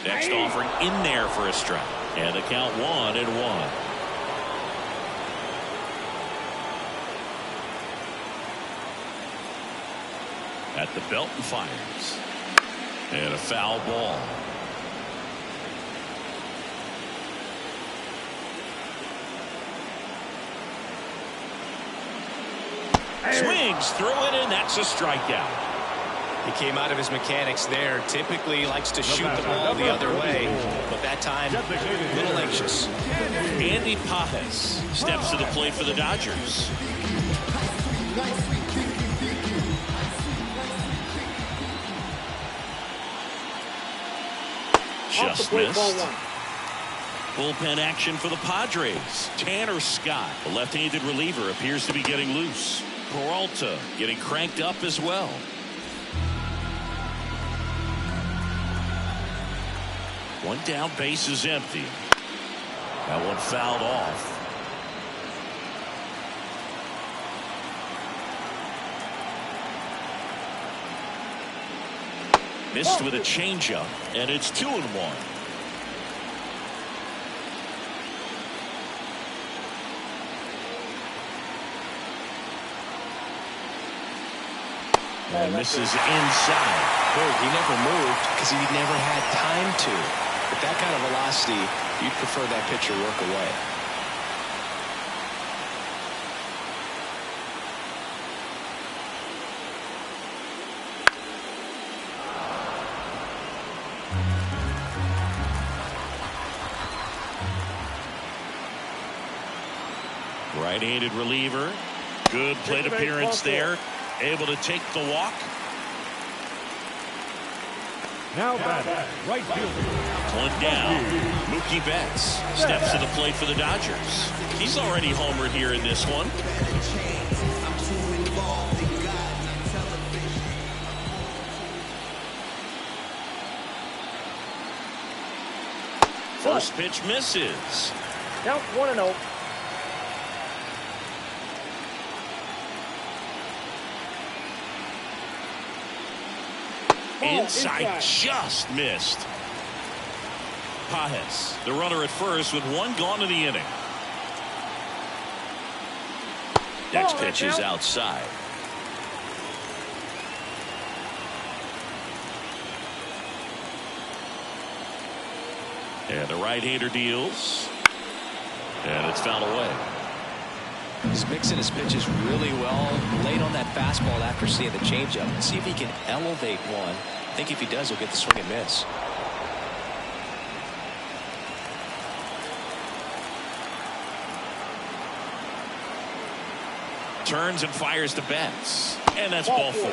Next offering in there for a strike. And the count 1-1. At the belt and fires. And a foul ball. Swings through it, and that's a strikeout. He came out of his mechanics there. Typically he likes to shoot the ball the other way, but that time a little anxious. Andy Pajes steps to the plate for the Dodgers. Just missed. Bullpen action for the Padres. Tanner Scott, the left-handed reliever, appears to be getting loose. Peralta getting cranked up as well. One down, base is empty. That one fouled off. Missed with a changeup, and it's 2-1. And misses inside. He never moved because he never had time to. With that kind of velocity, you'd prefer that pitcher work away. Right-handed reliever. Good plate appearance there. Able to take the walk. Now batting, right fielder. One down. Mookie Betts steps to the plate for the Dodgers. He's already homered here in this one. First pitch misses. Count 1-0. Inside, just missed. Padres, the runner at first with one gone in the inning. Next pitch is outside. And the right-hander deals. And it's fouled away. He's mixing his pitches really well. Late on that fastball after seeing the changeup. See if he can elevate one. I think if he does, he'll get the swing and miss. Turns and fires to Betts. And that's ball four.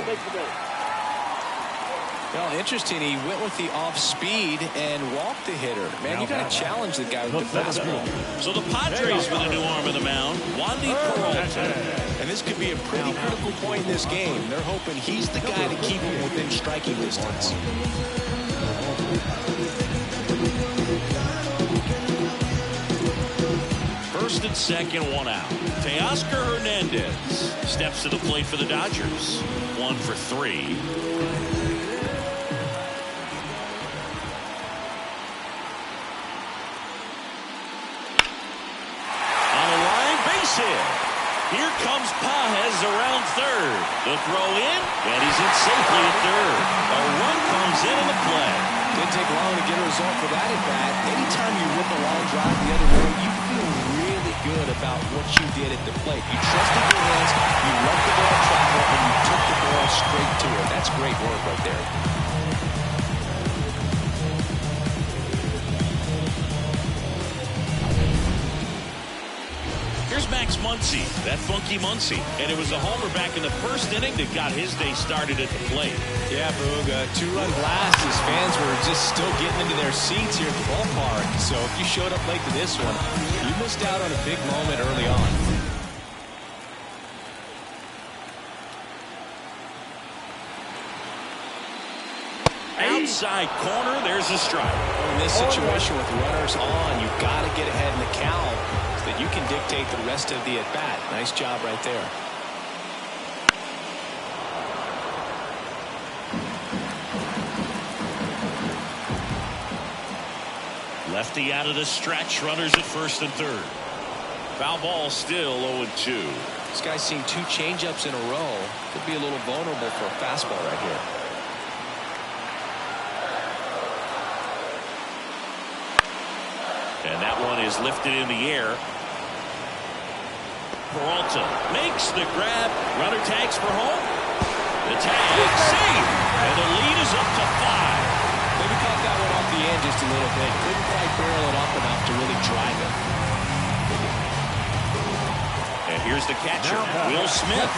Well, interesting. He went with the off speed and walked the hitter. Man, you got to challenge the guy with the fastball. So the Padres with a new arm in the mound. Wandy Peralta. And this could be a pretty critical point in this game. They're hoping he's the guy to keep him within striking distance. First and second, one out. Teoscar Hernandez steps to the plate for the Dodgers. 1 for 3. Here comes Pages around third. The throw in, and he's in safely at third. A run comes in the play. Didn't take long to get a result for that at bat. Anytime you rip a long drive the other way, you feel really good about what you did at the plate. You trusted your hands, you let the ball travel, and you took the ball straight to it. That's great work right there. Here's Max Muncy, that funky Muncy. And it was a homer back in the first inning that got his day started at the plate. Yeah, Boog, a two-run blast. His fans were just still getting into their seats here at the ballpark. So if you showed up late to this one, you missed out on a big moment early on. Outside corner, there's a strike. In this situation with runners on, you've got to get ahead in the count so that you can dictate the rest of the at-bat. Nice job right there. Lefty out of the stretch, runners at first and third. Foul ball still 0-2. This guy's seen 2 changeups in a row. Could be a little vulnerable for a fastball right here. And that one is lifted in the air. Peralta makes the grab. Runner tags for home. The tag, safe. And the lead is up to 5. Maybe caught that one off the end just a little bit. Couldn't quite barrel it up enough to really drive it. And here's the catcher, Will Smith.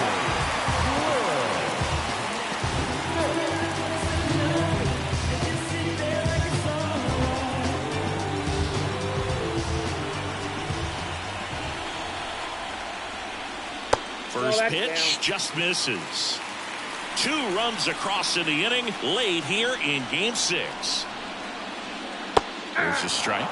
First pitch just misses. 2 runs across in the inning late here in game 6. There's a strike.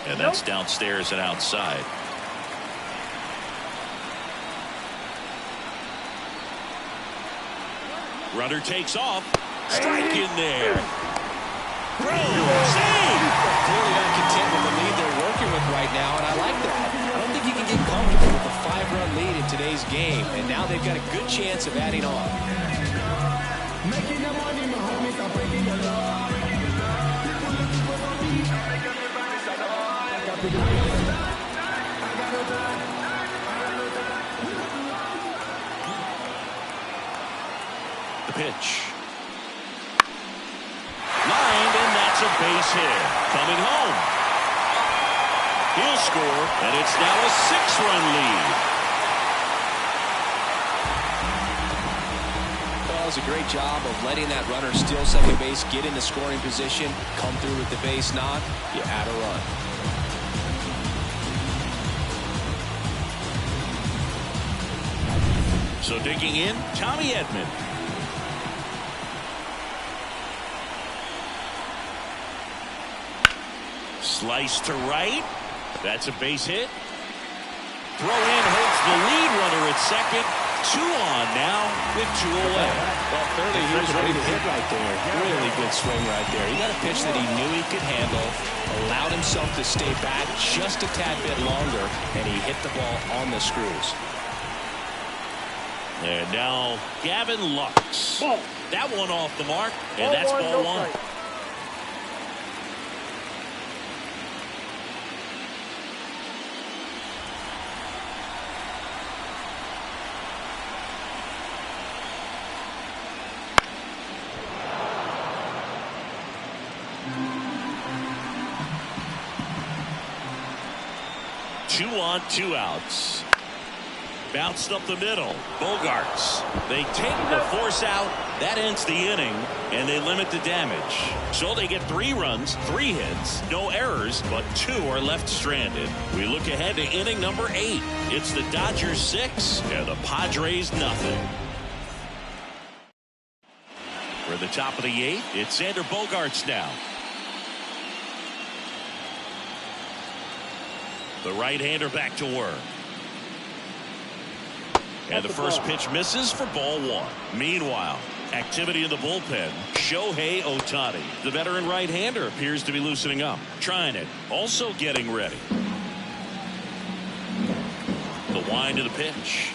And that's downstairs and outside. Runner takes off. Strike in there. Throw, save. Clearly not content with the lead they're working game, and now they've got a good chance of adding on. The pitch. Lined, and that's a base hit. Coming home. He'll score, and it's now a 6-run lead. Well, it's a great job of letting that runner steal second base, get in the scoring position, come through with the base knock, you add a run. So digging in, Tommy Edman. Slice to right. That's a base hit. Throw in hurts the lead runner at second. 2 on now with 2 away. Well, clearly he was ready to hit right there. Really good swing right there. He got a pitch that he knew he could handle, allowed himself to stay back just a tad bit longer, and he hit the ball on the screws. And now Gavin Lux. Ball. That one off the mark, and that's ball no 1. strike. Two on, 2 outs. Bounced up the middle. Bogarts. They take the force out. That ends the inning, and they limit the damage. So they get 3 runs, 3 hits, no errors, but 2 are left stranded. We look ahead to inning number 8. It's the Dodgers 6 and the Padres nothing. For the top of the 8th, it's Xander Bogaerts now. The right-hander back to work. And the first pitch misses for ball 1. Meanwhile, activity in the bullpen. Shohei Ohtani, the veteran right-hander, appears to be loosening up. Trying it. Also getting ready. The wind of the pitch.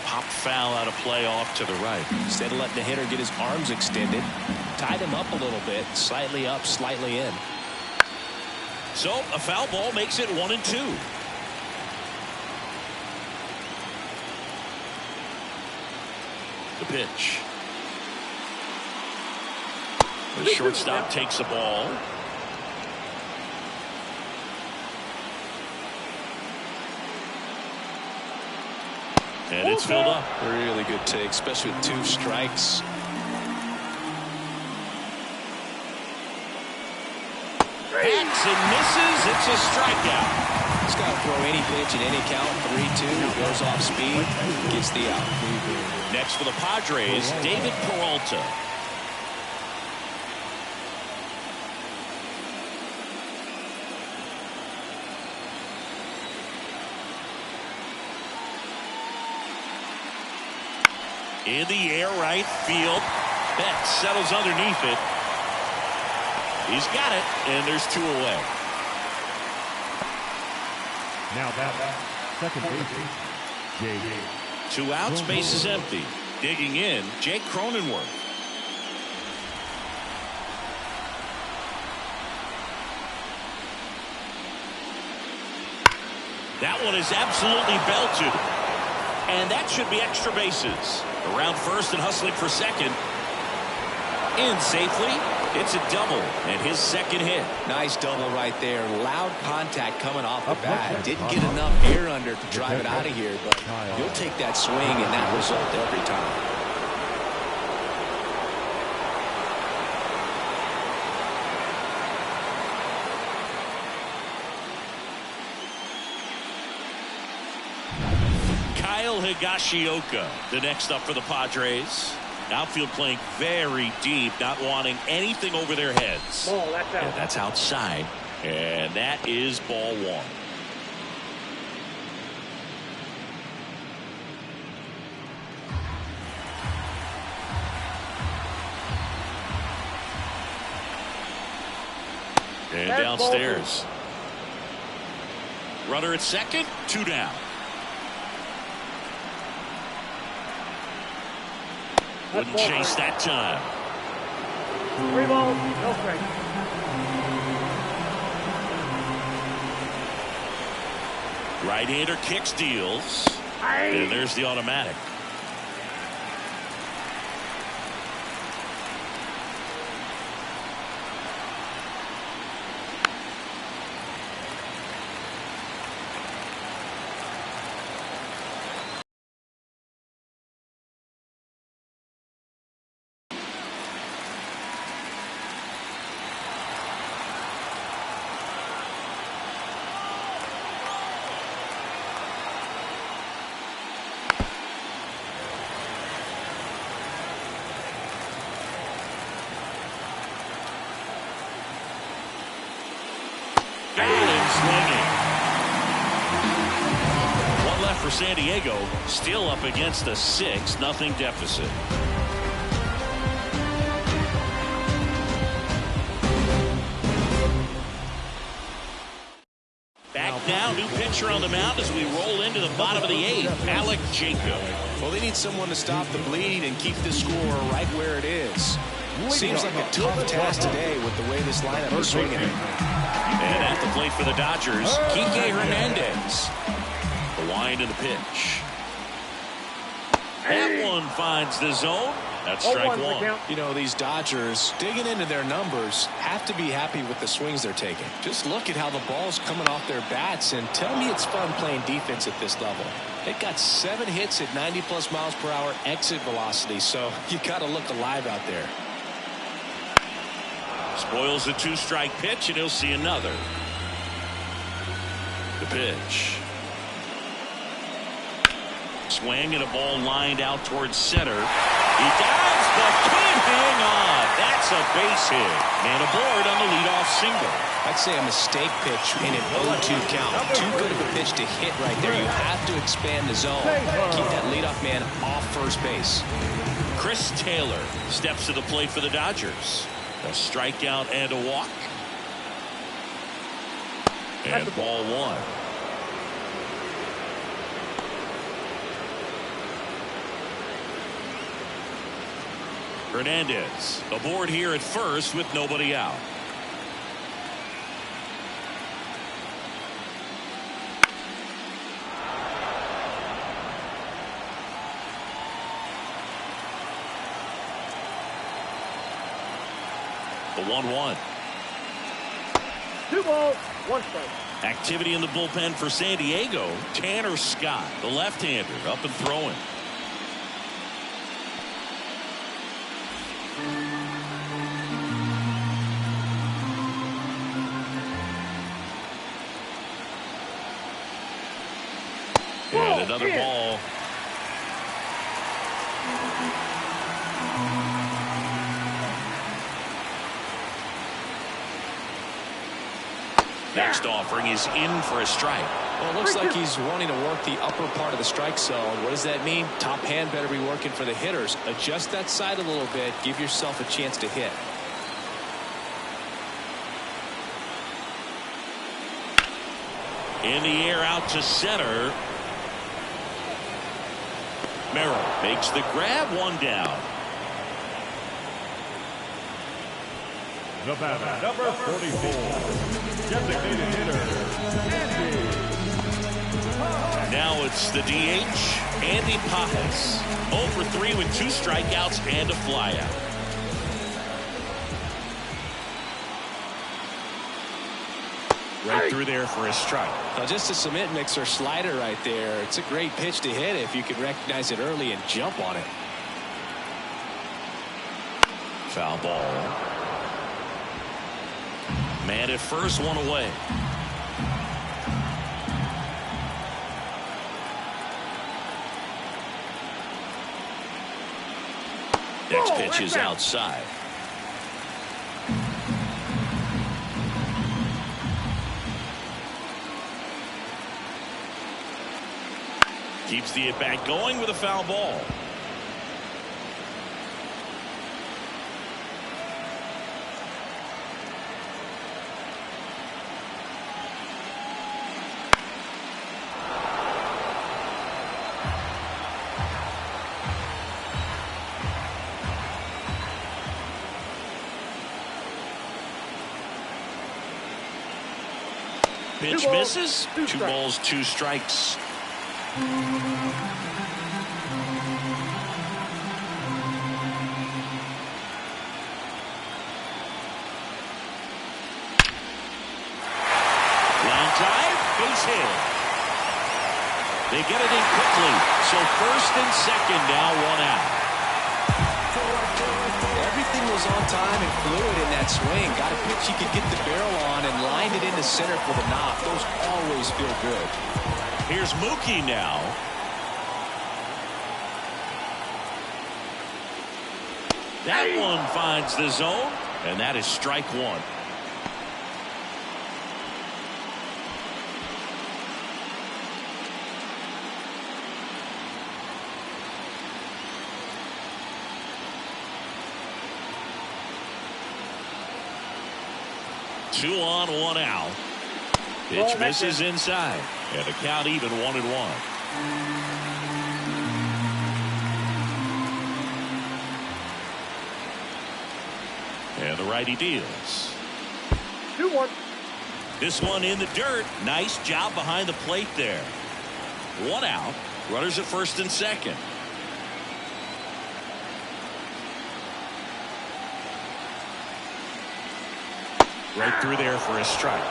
Popped foul out of play off to the right. Instead of letting the hitter get his arms extended, tied him up a little bit, slightly up, slightly in. So a foul ball makes it 1-2. The pitch. The shortstop takes the ball. And it's filled up. Really good take, especially with 2 strikes. Hits and misses. It's a strikeout. He's got to throw any pitch in any count. 3-2. Goes off speed. Gets the out. Next for the Padres, David Peralta. In the air right field. That settles underneath it. He's got it, and there's 2 away. Now that second baseman, Jay. 2 outs, base is empty. Digging in, Jake Cronenworth. That one is absolutely belted. And that should be extra bases. Around first and hustling for second. In safely. It's a double and his second hit. Nice double right there. Loud contact coming off the bat. Didn't get enough air under to drive it out of here, but you'll take that swing and that result every time. Kyle Higashioka, the next up for the Padres. Outfield playing very deep, not wanting anything over their heads. Ball, that's out. And that's outside. And that is ball 1. And That's downstairs. Runner at second, 2 down. Wouldn't chase that time. 3 balls, no strikes. Right-hander kicks, deals. And there's the automatic. One left for San Diego, still up against a 6-0 deficit. Back now, new pitcher on the mound as we roll into the bottom of the 8th, Alec Jacob. Well, they need someone to stop the bleed and keep the score right where it is. Seems like a tough task today with the way this lineup is swinging it. And at the plate for the Dodgers, Kike Hernandez. The wind of the pitch. That one finds the zone. That's strike 1. You know, these Dodgers, digging into their numbers, have to be happy with the swings they're taking. Just look at how the ball's coming off their bats, and tell me it's fun playing defense at this level. They've got 7 hits at 90+ miles per hour exit velocity, so you got to look alive out there. Spoils the 2-strike pitch, and he'll see another. The pitch. Swing and a ball lined out towards center. He dives, but can't hang on. That's a base hit. Man aboard on the leadoff single. I'd say a mistake pitch in an 0-2 count. Too good of a pitch to hit right there. You have to expand the zone. Keep that leadoff man off first base. Chris Taylor steps to the plate for the Dodgers. A strikeout and a walk. And ball 1. Hernandez aboard here at first with nobody out. The 1-1. 2 balls, 1 strike. Activity in the bullpen for San Diego. Tanner Scott, the left-hander, up and throwing. And another ball. Next offering is in for a strike. Well, it looks like he's wanting to work the upper part of the strike zone. What does that mean? Top hand better be working for the hitters. Adjust that side a little bit. Give yourself a chance to hit. In the air out to center. Merrill makes the grab, 1 down. The batter, number 44, designated hitter, Andy. Now it's the DH, Andy Pajas. 0 for 3 with 2 strikeouts and a flyout. Right through there for a strike. Now, just a cement mixer slider right there. It's a great pitch to hit if you can recognize it early and jump on it. Foul ball. Man at first, 1 away. Next pitch is outside. Keeps the at-bat going with a foul ball. Pitch misses. 2 balls, 2 strikes. Line drive, base hit. They get it in quickly. So first and second now, 1 out. Everything was on time and fluid in that swing. Got a pitch he could get the barrel on and lined it into center for the knock. Those always feel good. Here's Mookie now. That one finds the zone, and that is strike 1. Two on, 1 out. Pitch misses inside, and the count even 1-1. And the righty deals. 2-1. This one in the dirt. Nice job behind the plate there. 1 out. Runners at first and second. Right through there for a strike.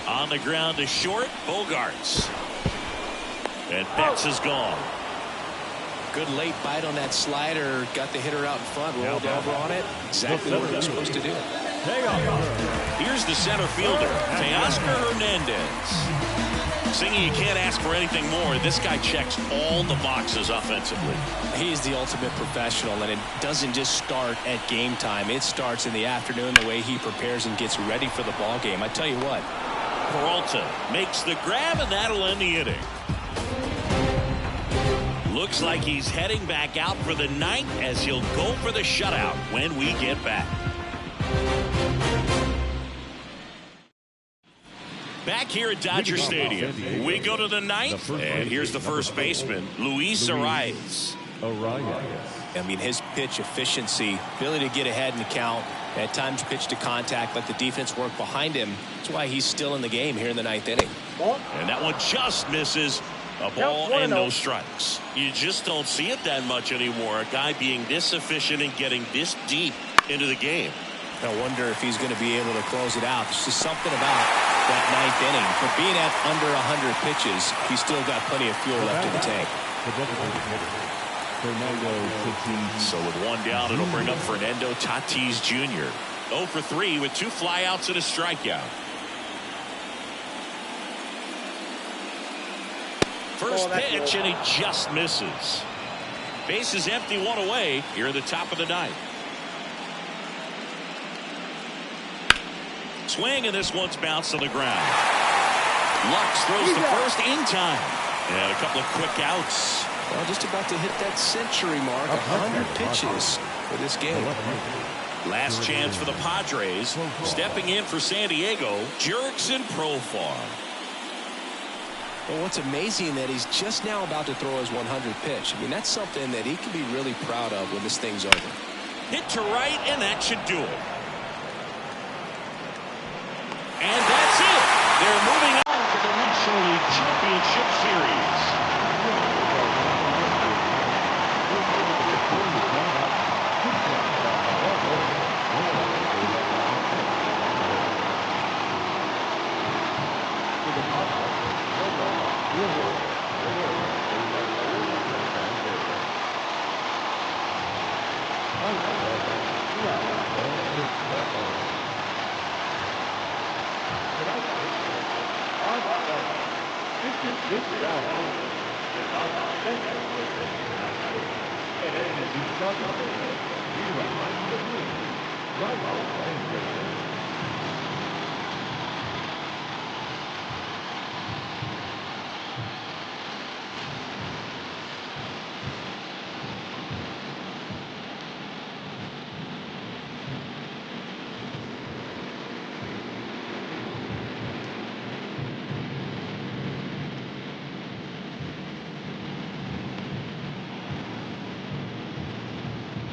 On the ground to short, Bogarts. And Betts is gone. Good late bite on that slider. Got the hitter out in front. Rolled over on it. Exactly what he was supposed to do. Here's the center fielder, Teoscar Hernandez. Singing, you can't ask for anything more. This guy checks all the boxes offensively. He's the ultimate professional, and it doesn't just start at game time. It starts in the afternoon, the way he prepares and gets ready for the ball game. I tell you what. Peralta makes the grab, and that'll end the inning. Looks like he's heading back out for the 9th as he'll go for the shutout when we get back. Back here at Dodger Stadium, we go to the 9th, and here's the first baseman, Luis Arias. I mean, his pitch efficiency, ability to get ahead in the count, at times pitch to contact, let the defense work behind him. That's why he's still in the game here in the 9th inning. And that one just misses. A ball and no strikes. You just don't see it that much anymore. A guy being this efficient and getting this deep into the game. I wonder if he's going to be able to close it out. There's just something about that 9th inning. For being at under 100 pitches, he's still got plenty of fuel left in the tank. So with 1 down, it'll bring up Fernando Tatis Jr. 0 for 3 with 2 flyouts and a strikeout. First pitch, and he just misses. Base is empty, 1 away here at the top of the 9th. Swing, and this one's bounced on the ground. Lux throws the first in time. And a couple of quick outs. Well, just about to hit that century mark. 100 pitches for this game. Last chance for the Padres. Stepping in for San Diego, Jurickson Profar. Well, what's amazing that he's just now about to throw his 100th pitch. I mean, that's something that he can be really proud of when this thing's over. Hit to right, and that should do it. And that's it. They're moving on to the National League Championship Series.